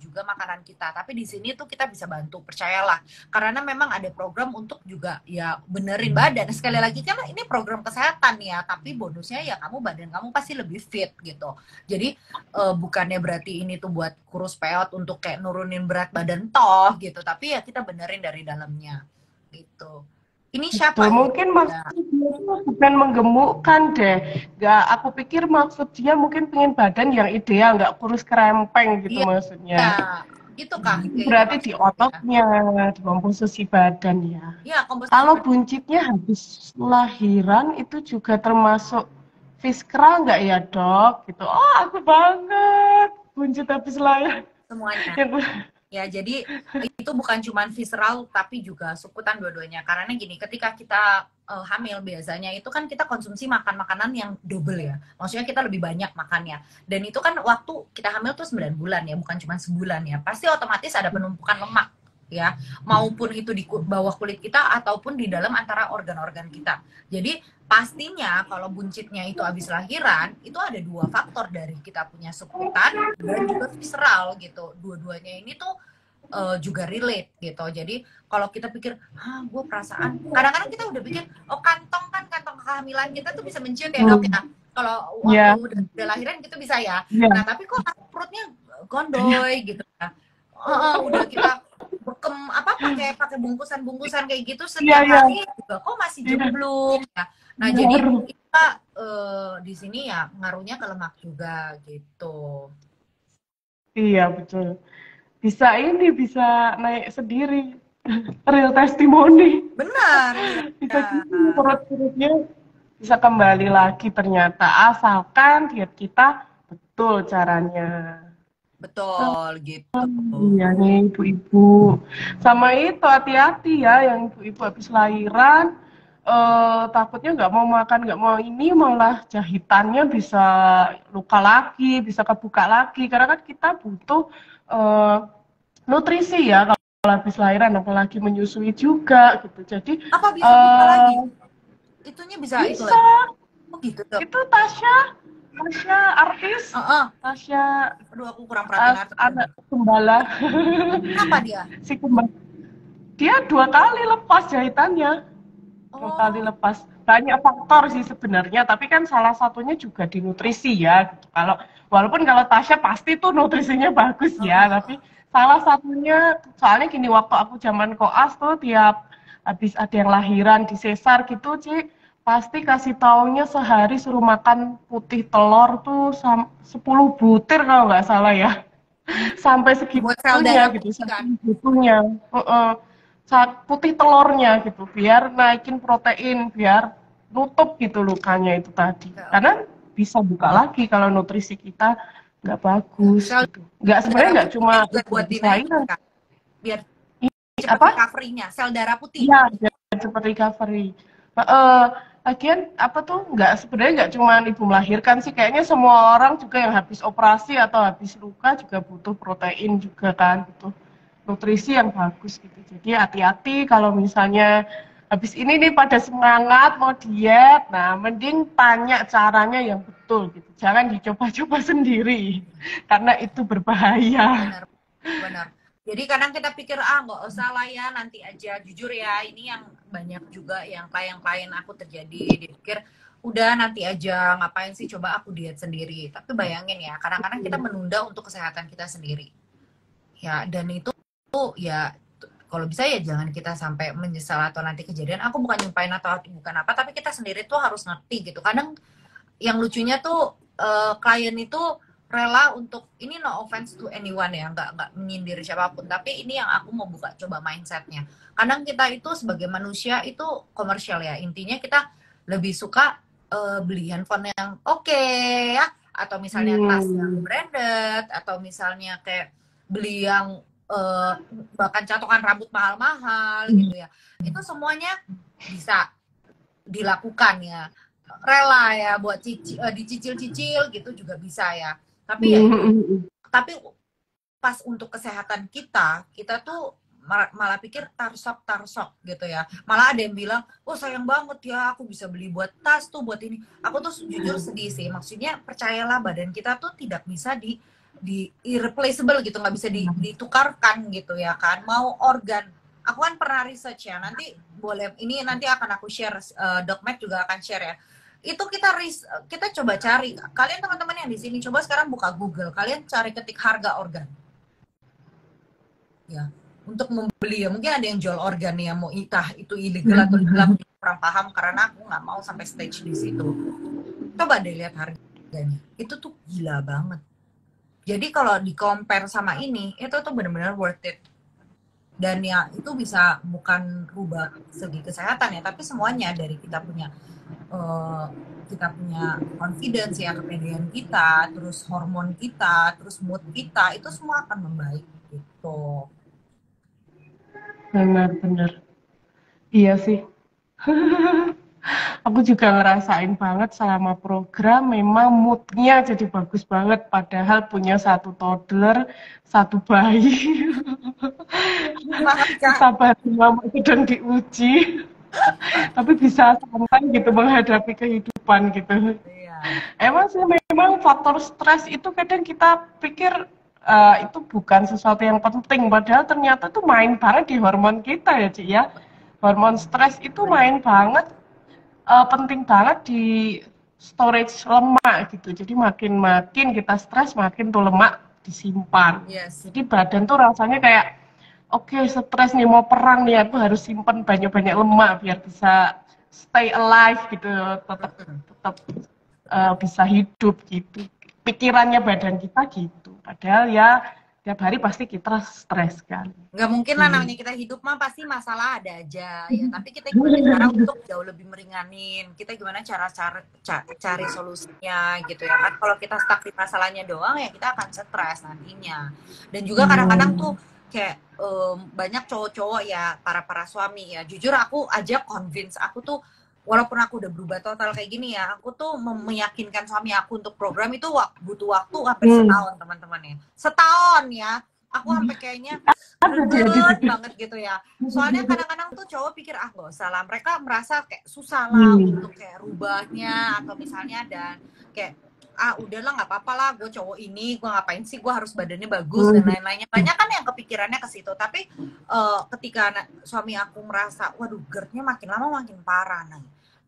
juga makanan kita. Tapi di sini tuh kita bisa bantu, percayalah. Karena memang ada program untuk juga ya benerin badan. Sekali lagi kan ini program kesehatan ya, tapi bonusnya ya badan kamu pasti lebih fit gitu. Jadi bukannya berarti ini tuh buat kurus peot untuk kayak nurunin berat badan toh gitu, tapi ya kita benerin dari dalamnya gitu. Ini siapa? Mungkin maksudnya bukan menggemukkan deh. Nggak, aku pikir maksud dia mungkin pengen badan yang ideal, nggak kurus kerempeng gitu maksudnya. Ya, itu kan. Berarti di ototnya, di komposisi badan ya. Kalau buncitnya habis lahiran itu juga termasuk visceral nggak ya dok? Gitu. Oh aku banget buncit habis lahiran. Semuanya. Ya, jadi itu bukan cuma visceral tapi juga subkutan dua-duanya. Karena gini, ketika kita hamil biasanya itu kan kita konsumsi makan makanan yang double ya. Maksudnya kita lebih banyak makannya. Dan itu kan waktu kita hamil tuh 9 bulan ya, bukan cuma sebulan ya. Pasti otomatis ada penumpukan lemak ya, maupun itu di bawah kulit kita ataupun di dalam antara organ-organ kita. Jadi pastinya kalau buncitnya itu habis lahiran, itu ada dua faktor dari kita punya subkutan dan juga visceral gitu. Dua-duanya ini tuh juga relate gitu. Jadi kalau kita pikir, gue perasaan, kadang-kadang kita udah pikir, oh kantong kehamilan kita tuh bisa mencium ya dok ya. Kalau waktu udah lahiran gitu bisa ya. Nah tapi kok perutnya gondoy gitu ya. Udah kita bekem apa pakai bungkusan kayak gitu setiap hari juga kok masih jomblo ya. Nah jadi kita di sini ya ngaruhnya ke lemak juga gitu. Iya betul. Bisa naik sendiri. Real testimoni. Benar. Bisa perut-perutnya bisa kembali lagi ternyata asalkan diet kita betul caranya. Betul gitu. Iya nih ibu-ibu. Sama itu hati-hati ya yang ibu-ibu habis lahiran takutnya nggak mau makan nggak mau ini malah jahitannya bisa luka lagi, bisa kebuka lagi karena kan kita butuh nutrisi ya kalau habis lahiran apalagi menyusui juga gitu. Jadi apa bisa buka lagi? Itunya bisa itu lagi. Oh gitu tuh. Itu Tasya artis. Tasya. Aduh aku kurang perhatian artis. Anak Kumbala. Kenapa dia? Si Kumbala. Dia 2 kali lepas jahitannya. 2 kali lepas. Banyak faktor sih sebenarnya, tapi kan salah satunya juga di nutrisi ya. Walaupun kalau Tasya pasti tuh nutrisinya bagus ya, tapi salah satunya soalnya gini waktu aku zaman koas tuh tiap habis ada yang lahiran di sesar gitu, Ci, pasti kasih taunya sehari suruh makan putih telur tuh 10 butir kalau nggak salah ya. Sampai segitunya gitu, saking butuhnya. Putih telurnya gitu, biar naikin protein, biar nutup gitu lukanya itu tadi. Karena bisa buka lagi kalau nutrisi kita nggak bagus. Gitu. Sebenarnya nggak cuma buat dinaikkan. Biar apa? Recovery-nya, sel darah putih. Iya, biar cepat recovery. Lagian apa tuh sebenarnya nggak cuma ibu melahirkan sih, kayaknya semua orang juga yang habis operasi atau habis luka juga butuh protein juga kan, butuh nutrisi yang bagus gitu. Jadi hati-hati kalau misalnya habis ini nih pada semangat mau diet, nah mending tanya caranya yang betul gitu. Jangan dicoba-coba sendiri karena itu berbahaya. Benar. Jadi kadang kita pikir nggak usah lah ya nanti aja. Jujur ya ini yang banyak juga yang klien aku terjadi. Dia pikir udah nanti aja ngapain sih coba aku diet sendiri. Tapi bayangin ya kadang-kadang kita menunda untuk kesehatan kita sendiri. Ya dan itu ya kalau bisa ya jangan kita sampai menyesal atau nanti kejadian. Aku bukan nyumpain atau bukan apa, tapi kita sendiri tuh harus ngerti gitu. Kadang yang lucunya tuh klien itu rela untuk ini no offense to anyone ya, nggak menyindir siapapun, tapi ini yang aku mau buka coba mindsetnya. Kadang kita itu sebagai manusia itu komersial ya, intinya kita lebih suka beli handphone yang oke ya, atau misalnya tas yang branded, atau misalnya kayak beli yang bahkan catokan rambut mahal-mahal gitu ya. Itu semuanya bisa dilakukan ya, rela ya buat dicicil-cicil gitu juga bisa ya. Tapi ya, tapi pas untuk kesehatan kita tuh malah pikir tarsok gitu ya. Malah ada yang bilang, oh sayang banget ya aku bisa beli buat tas tuh buat ini. Aku tuh jujur sedih sih. Maksudnya percayalah badan kita tuh tidak bisa di irreplaceable gitu, nggak bisa ditukarkan gitu ya kan. Mau organ. Aku kan pernah research ya. Nanti boleh ini nanti akan aku share. Doc Mac juga akan share ya. Itu kita coba cari, kalian teman-teman yang di sini coba sekarang buka Google, kalian cari ketik harga organ ya untuk membeli ya. Mungkin ada yang jual organ ya, mau itu ilegal atau legal, aku kurang paham karena aku nggak mau sampai stage di situ. Coba deh lihat harganya, itu tuh gila banget. Jadi kalau di compare sama ini, itu tuh benar-benar worth it. Dan ya itu bisa bukan rubah segi kesehatan ya, tapi semuanya dari kita punya confidence ya, kepedean kita, terus hormon kita, terus mood kita, itu semua akan membaik gitu. Tuh. Benar-benar. Iya sih. Aku juga ngerasain banget selama program memang moodnya jadi bagus banget padahal punya satu toddler, satu bayi. Banget Kak. Sabar mama sedang diuji, tapi bisa santai gitu menghadapi kehidupan gitu. Iya. Emang sih memang faktor stres itu kadang kita pikir itu bukan sesuatu yang penting, padahal ternyata tuh main banget di hormon kita ya, Ci ya. Hormon stres itu Bener. main banget, penting banget di storage lemak gitu. Jadi makin-makin kita stres, makin tuh lemak disimpan. Yes. Jadi badan tuh rasanya kayak, oke, stres nih mau perang nih, aku harus simpan banyak-banyak lemak biar bisa stay alive gitu, tetap Mm-mm. tetap bisa hidup gitu. Pikirannya badan kita gitu. Padahal ya tiap hari pasti kita stres kan. Nggak mungkin lah, Gitu. namanya kita hidup mah pasti masalah ada aja ya, tapi kita gimana cara untuk jauh lebih meringanin, kita gimana cara cari solusinya gitu ya kan. Kalau kita stuck di masalahnya doang ya kita akan stres nantinya. Dan juga kadang-kadang tuh kayak banyak cowok-cowok ya, para suami ya, jujur aku aja convince, aku tuh walaupun aku udah berubah total kayak gini ya, aku tuh meyakinkan suami aku untuk program itu butuh waktu hampir setahun teman-teman ya, setahun ya. Aku sampai kayaknya greget banget gitu ya. Soalnya kadang-kadang tuh cowok pikir ah gak usah lah. Mereka merasa kayak susah lah untuk kayak rubahnya, atau misalnya dan kayak ah udahlah nggak apa-apa lah, gue cowok ini, gue ngapain sih gue harus badannya bagus dan lain-lainnya. Banyak kan yang kepikirannya ke situ. Tapi ketika suami aku merasa waduh GERD-nya makin lama makin parah nih,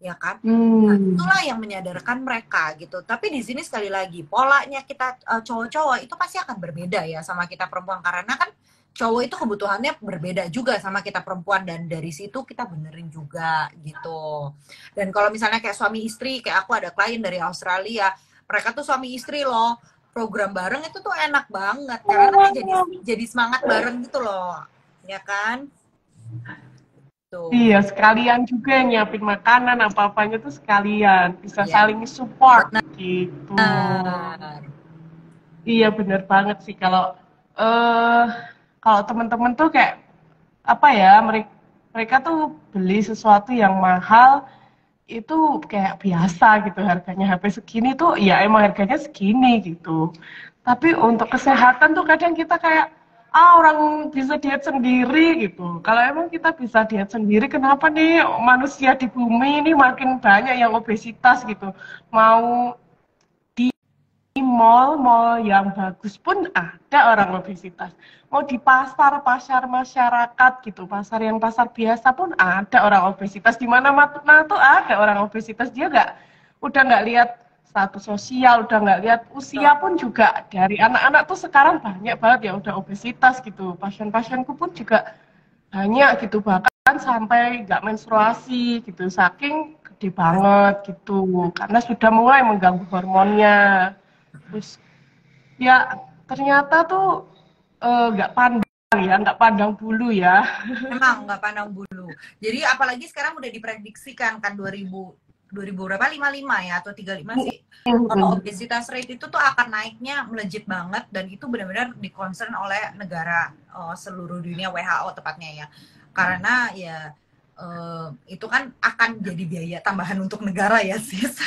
ya kan? Nah, itulah yang menyadarkan mereka gitu. Tapi di sini sekali lagi polanya kita cowok-cowok itu pasti akan berbeda ya sama kita perempuan, karena kan cowok itu kebutuhannya berbeda juga sama kita perempuan, dan dari situ kita benerin juga gitu. Dan kalau misalnya kayak suami istri, kayak aku ada klien dari Australia, mereka tuh suami istri loh, program bareng itu tuh enak banget karena nanti jadi semangat bareng gitu loh, ya kan? Tuh. Iya, sekalian juga nyiapin makanan apa-apanya tuh sekalian, bisa Iya, saling support benar. gitu. Iya bener banget sih eh kalau teman-teman tuh kayak apa ya, mereka tuh beli sesuatu yang mahal itu kayak biasa gitu, harganya HP segini tuh ya emang harganya segini gitu. Tapi untuk kesehatan tuh kadang kita kayak orang bisa diet sendiri gitu. Kalau emang kita bisa diet sendiri, kenapa nih manusia di bumi ini makin banyak yang obesitas gitu. Mau di mall-mall yang bagus pun ada orang obesitas. Mau di pasar-pasar masyarakat gitu, pasar yang pasar biasa pun ada orang obesitas. Di mana-mana tuh ada orang obesitas. Dia udah nggak lihat status sosial, udah nggak lihat usia pun juga. Dari anak-anak tuh sekarang banyak banget ya udah obesitas gitu. Pasien-pasienku pun juga banyak gitu, bahkan sampai nggak menstruasi gitu, saking gede banget gitu, karena sudah mulai mengganggu hormonnya. Terus ya ternyata tuh nggak pandang ya, nggak pandang bulu ya. Memang nggak pandang bulu. Jadi apalagi sekarang udah diprediksikan kan 2000 berapa, 55 ya atau 35 sih, obesitas rate itu tuh akan naiknya melejit banget, dan itu benar-benar dikonsen oleh negara seluruh dunia, WHO tepatnya ya. Karena ya itu kan akan jadi biaya tambahan untuk negara ya sis.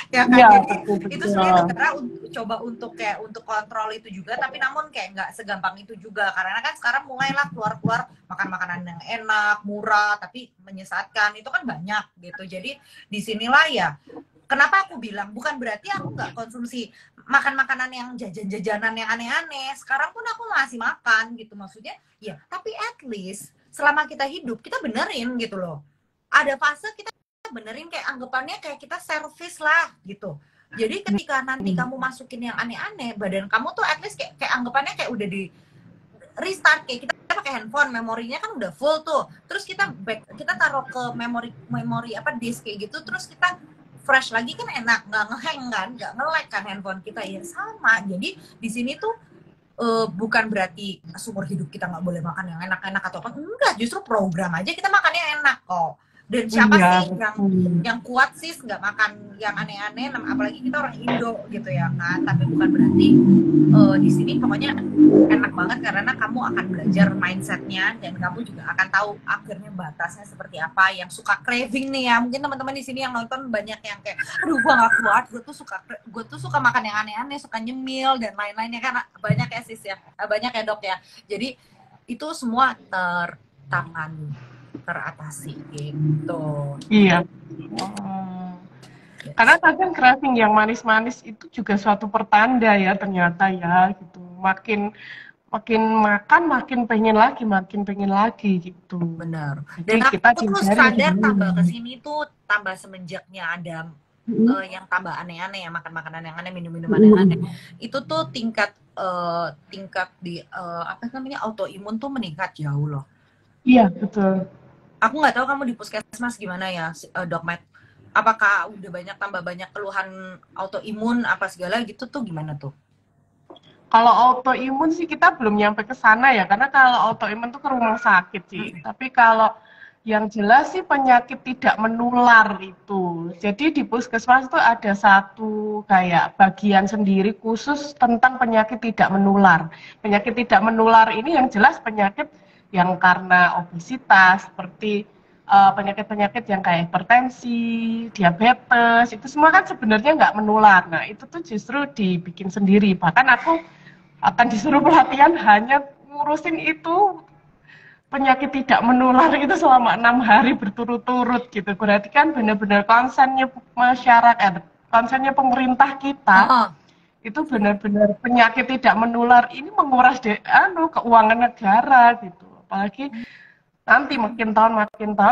Ya kan, Iya, jadi itu betul-betul. sebenarnya negara coba untuk kayak untuk kontrol itu juga, tapi namun kayak nggak segampang itu juga, karena kan sekarang mulailah keluar makan makanan yang enak murah tapi menyesatkan itu kan banyak gitu. Jadi disinilah ya kenapa aku bilang bukan berarti aku nggak konsumsi makan makanan yang jajanan yang aneh-aneh, sekarang pun aku masih makan gitu, maksudnya ya tapi at least selama kita hidup kita benerin gitu loh. Ada fase kita benerin, kayak anggapannya kayak kita servis lah gitu. Jadi ketika nanti kamu masukin yang aneh-aneh, badan kamu tuh at least kayak anggapannya kayak udah di restart, kayak kita pakai handphone, memorinya kan udah full tuh. Terus kita taruh ke memori apa disk kayak gitu, terus kita fresh lagi kan enak, nggak ngehang kan, nggak nge-lag kan handphone kita ya sama. Jadi di sini tuh bukan berarti seumur hidup kita nggak boleh makan yang enak-enak atau apa, enggak, justru program aja kita makannya enak kok Dan siapa Iya, sih betul. yang kuat sih nggak makan yang aneh-aneh, apalagi kita orang Indo gitu ya kan. Tapi bukan berarti di sini pokoknya enak banget karena kamu akan belajar mindsetnya dan kamu juga akan tahu akhirnya batasnya seperti apa. Yang suka craving nih ya, mungkin teman-teman di sini yang nonton banyak yang kayak, aduh gua nggak kuat, gue tuh suka makan yang aneh-aneh, suka nyemil dan lain-lainnya kan banyak ya sis ya, banyak ya dok ya. Jadi itu semua tertangani, teratasi gitu. Iya. Oh. Karena Yes. kadang craving yang manis-manis itu juga suatu pertanda ya ternyata ya gitu. Makin makin makan makin pengen lagi gitu. Bener. Jadi Dan kita aku tuh hindari yang sadar tambah dingin. kesini tuh tambah semenjaknya ada Mm. yang tambah aneh-aneh ya, makan makanan yang aneh, minum-minum aneh-aneh. Mm. Itu tuh tingkat di apa namanya autoimun tuh meningkat jauh loh. Iya betul. Aku nggak tahu kamu di puskesmas gimana ya, Dok Matt. Apakah udah tambah banyak keluhan autoimun apa segala gitu tuh gimana tuh? Kalau autoimun sih kita belum nyampe ke sana ya, karena kalau autoimun tuh ke rumah sakit sih. Tapi kalau yang jelas sih penyakit tidak menular itu. Jadi di puskesmas itu ada satu kayak bagian sendiri khusus tentang penyakit tidak menular. Penyakit tidak menular ini yang jelas penyakit yang karena obesitas, seperti penyakit-penyakit yang kayak hipertensi, diabetes, itu semua kan sebenarnya nggak menular. Nah, itu tuh justru dibikin sendiri. Bahkan aku akan disuruh pelatihan hanya ngurusin itu penyakit tidak menular itu selama 6 hari berturut-turut gitu. Berarti kan benar-benar konsennya masyarakat, konsennya pemerintah kita Oh, itu benar-benar penyakit tidak menular ini menguras keuangan negara gitu. Apalagi nanti makin tahun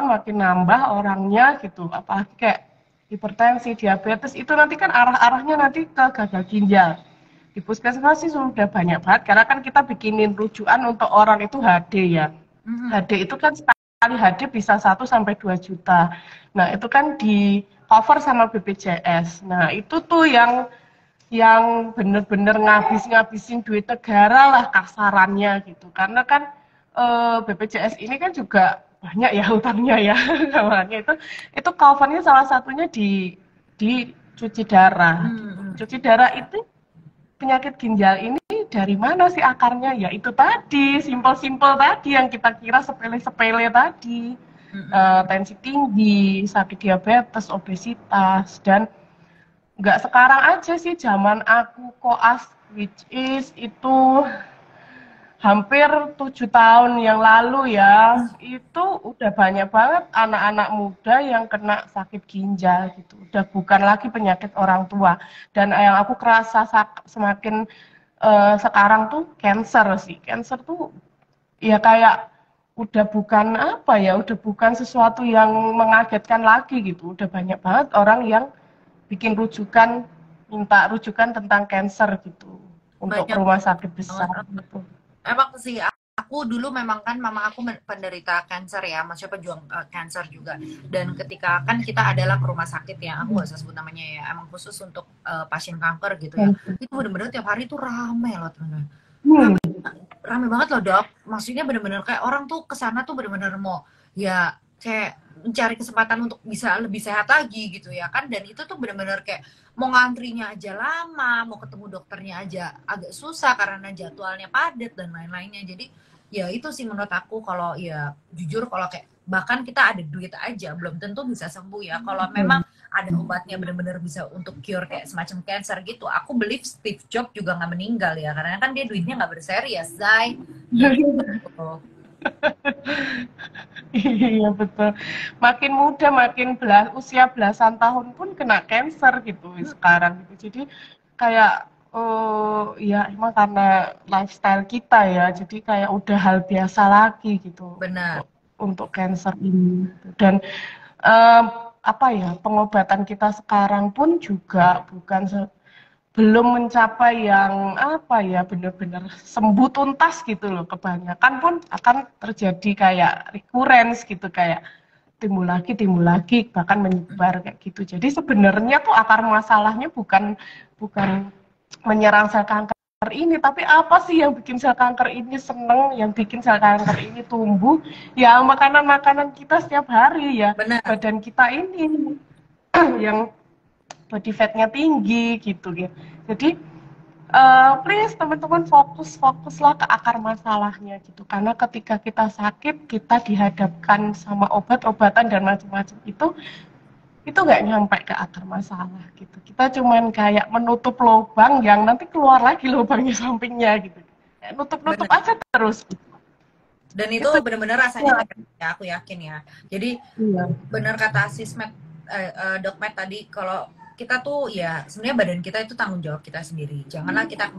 makin nambah orangnya gitu. Apalagi kayak hipertensi, diabetes itu nanti kan arah-arahnya nanti ke gagal ginjal. Di puskesmas sih sudah banyak banget karena kan kita bikinin rujukan untuk orang itu HD ya. HD itu kan sekali HD bisa 1 sampai 2 juta. Nah, itu kan di cover sama BPJS. Nah, itu tuh yang bener-bener ngabisin duit negara lah kasarannya gitu. Karena kan BPJS ini kan juga banyak ya utangnya ya. Makanya itu covernya salah satunya di cuci darah. Gitu. Cuci darah itu penyakit ginjal ini dari mana sih akarnya? Ya itu tadi, simpel-simpel tadi yang kita kira sepele-sepele tadi. Tensi tinggi, sakit diabetes, obesitas, dan nggak sekarang aja sih, zaman aku koas, which is itu hampir 7 tahun yang lalu ya, itu udah banyak banget anak-anak muda yang kena sakit ginjal gitu. Udah bukan lagi penyakit orang tua. Dan yang aku kerasa semakin sekarang tuh cancer sih. Cancer tuh ya kayak udah bukan apa ya, udah bukan sesuatu yang mengagetkan lagi gitu. Udah banyak banget orang yang bikin rujukan, minta rujukan tentang cancer gitu untuk ke banyak rumah sakit banget. besar gitu. Emang sih aku dulu memang kan mama aku penderita kanker ya, maksudnya pejuang kanker juga. Dan ketika kan kita adalah ke rumah sakit ya, aku nggak usah sebut namanya ya, emang khusus untuk pasien kanker gitu ya. Itu bener-bener tiap hari tuh rame loh teman-teman. Hmm. Rame, rame banget loh dok. Maksudnya bener-bener kayak orang tuh kesana tuh bener-bener mau ya kayak mencari kesempatan untuk bisa lebih sehat lagi gitu ya kan. Dan itu tuh bener-bener kayak mau ngantrinya aja lama, mau ketemu dokternya aja agak susah karena jadwalnya padat dan lain-lainnya. Jadi ya itu sih menurut aku kalau ya jujur kalau kayak bahkan kita ada duit aja belum tentu bisa sembuh ya. Kalau memang ada obatnya benar-benar bisa untuk cure kayak semacam cancer gitu, aku believe Steve Jobs juga nggak meninggal ya karena kan dia duitnya nggak berseri ya Zai gitu. Iya betul. Makin muda, usia belasan tahun pun kena cancer gitu sekarang gitu. Jadi kayak ya emang karena lifestyle kita ya. Jadi kayak udah hal biasa lagi gitu Benar. untuk cancer ini. Dan em, apa ya, pengobatan kita sekarang pun juga belum mencapai yang apa ya benar-benar sembuh tuntas gitu loh, kebanyakan pun akan terjadi kayak recurrence gitu, kayak timbul lagi bahkan menyebar kayak gitu. Jadi sebenarnya tuh akar masalahnya bukan bukan menyerang sel kanker ini, tapi apa sih yang bikin sel kanker ini seneng, yang bikin sel kanker ini tumbuh? Ya makanan-makanan kita setiap hari ya, Benar. badan kita ini yang body fatnya tinggi gitu ya. Jadi please teman-teman fokuslah ke akar masalahnya gitu. Karena ketika kita sakit, kita dihadapkan sama obat-obatan dan macam-macam itu nggak nyampe ke akar masalah gitu. Kita cuman kayak menutup lubang yang nanti keluar lagi lubangnya sampingnya gitu. Nutup-nutup Benar. aja terus. Gitu. Dan itu Itu benar-benar rasanya ya, aku yakin ya. Jadi iya. benar kata Sismet, Dok Matt tadi, kalau kita tuh ya sebenarnya badan kita itu tanggung jawab kita sendiri. Janganlah kita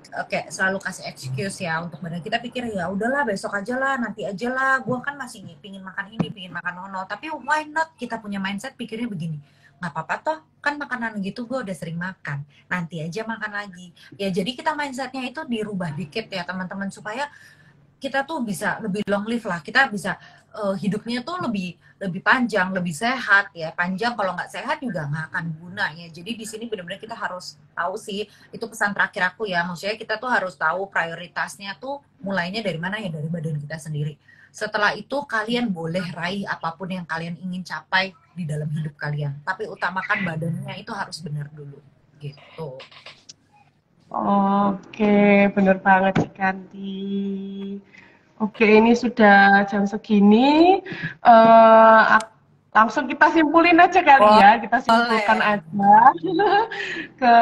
kayak selalu kasih excuse ya untuk badan kita, pikir ya udahlah besok aja lah, nanti aja lah, gue kan masih pingin makan ini, pingin makan nono. Tapi why not kita punya mindset pikirnya begini, nggak apa-apa toh, kan makanan gitu gue udah sering makan, nanti aja makan lagi. Ya jadi kita mindsetnya itu dirubah dikit ya teman-teman, supaya kita tuh bisa lebih long live lah, kita bisa hidupnya tuh lebih panjang, lebih sehat ya. Panjang kalau nggak sehat juga nggak akan guna ya. Jadi di sini benar-benar kita harus tahu sih, itu pesan terakhir aku ya. Maksudnya kita tuh harus tahu prioritasnya tuh mulainya dari mana ya, dari badan kita sendiri. Setelah itu kalian boleh raih apapun yang kalian ingin capai di dalam hidup kalian, tapi utamakan badannya itu harus benar dulu gitu. Oke, bener banget sih Kanti. Oke, ini sudah jam segini. Langsung kita simpulin aja kali ya. Kita simpulkan aja ke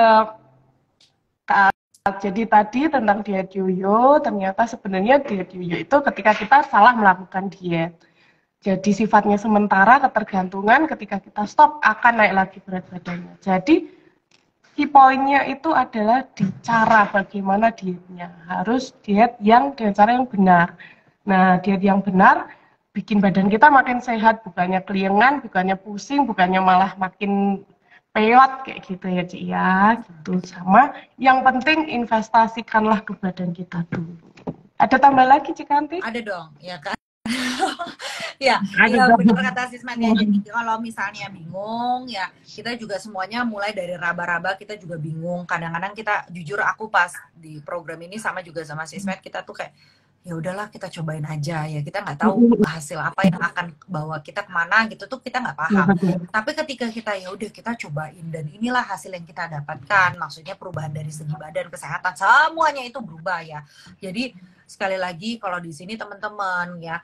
jadi tadi tentang diet yoyo. Ternyata sebenarnya diet yoyo itu ketika kita salah melakukan diet. Jadi sifatnya sementara, ketergantungan, ketika kita stop akan naik lagi berat badannya. Jadi key point-nya itu adalah di cara bagaimana dietnya. Harus diet yang dengan cara yang benar. Nah, diet yang benar bikin badan kita makin sehat, bukannya keliengan, bukannya pusing, bukannya malah makin peot kayak gitu ya, Ci ya. Gitu. Sama yang penting investasikanlah ke badan kita dulu. Ada tambah lagi, Ci Kanti? Ada dong, ya kan? Ya, ya benar kata Sismet ya. Jadi kalau misalnya bingung ya, kita juga semuanya mulai dari raba-raba, kita juga bingung. Kadang-kadang kita, jujur aku pas di program ini sama juga sama Sismet, kita tuh kayak ya udahlah kita cobain aja ya, kita nggak tahu hasil apa yang akan bawa kita kemana gitu tuh, kita nggak paham. Tapi ketika kita ya udah kita cobain dan inilah hasil yang kita dapatkan, maksudnya perubahan dari segi badan, kesehatan, semuanya itu berubah ya. Jadi sekali lagi kalau di sini teman-teman ya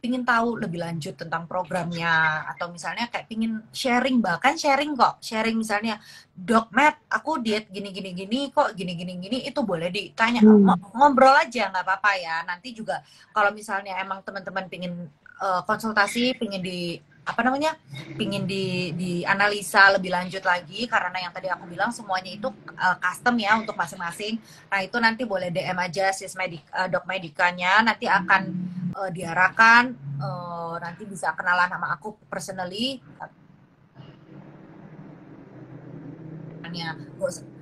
pingin tahu lebih lanjut tentang programnya, atau misalnya kayak pingin sharing, bahkan sharing misalnya, Dok Matt aku diet gini kok gini, itu boleh ditanya, ngobrol aja nggak apa-apa ya. Nanti juga kalau misalnya emang teman-teman pingin konsultasi, pingin pingin di analisa lebih lanjut lagi, karena yang tadi aku bilang semuanya itu custom ya untuk masing-masing. Nah itu nanti boleh DM aja Dok Medikanya, nanti akan diarahkan, nanti bisa kenalan sama aku personally.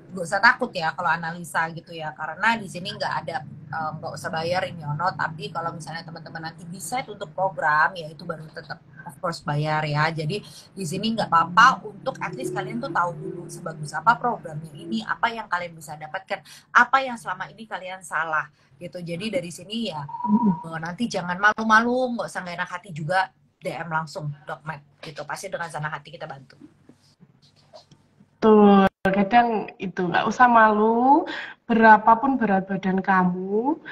Gak usah takut ya kalau analisa gitu ya, karena di sini nggak usah bayar ini ono. Tapi kalau misalnya teman-teman nanti decide untuk program ya itu baru tetap of course bayar ya. Jadi di sini nggak apa-apa untuk at least kalian tuh tahu dulu sebagus apa programnya ini, apa yang kalian bisa dapatkan, apa yang selama ini kalian salah gitu. Jadi dari sini ya nanti jangan malu-malu, nggak usah nggak enak hati juga, DM langsung Dok Matt gitu, pasti dengan senang hati kita bantu. Tuh, kadang itu nggak usah malu, berapapun berat badan kamu,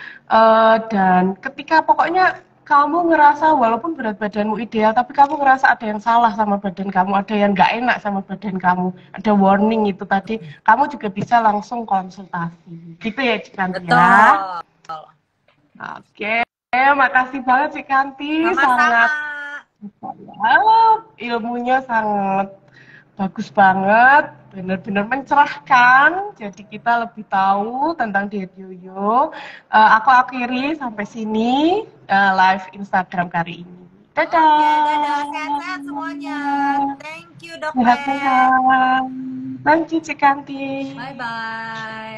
dan ketika pokoknya kamu ngerasa walaupun berat badanmu ideal, tapi kamu ngerasa ada yang salah sama badan kamu, ada yang nggak enak sama badan kamu, ada warning itu tadi, kamu juga bisa langsung konsultasi. Gitu ya, Cik Kanti ya? Oke, makasih banget Cik Kanti, sangat ilmunya sangat bagus banget, benar-benar mencerahkan. Jadi kita lebih tahu tentang diet yoyo. Aku akhiri sampai sini live Instagram kali ini. Dadah. Dadah, sehat-sehat semuanya. Thank you Dok Matt. Thank you Cik Kanti. Bye bye.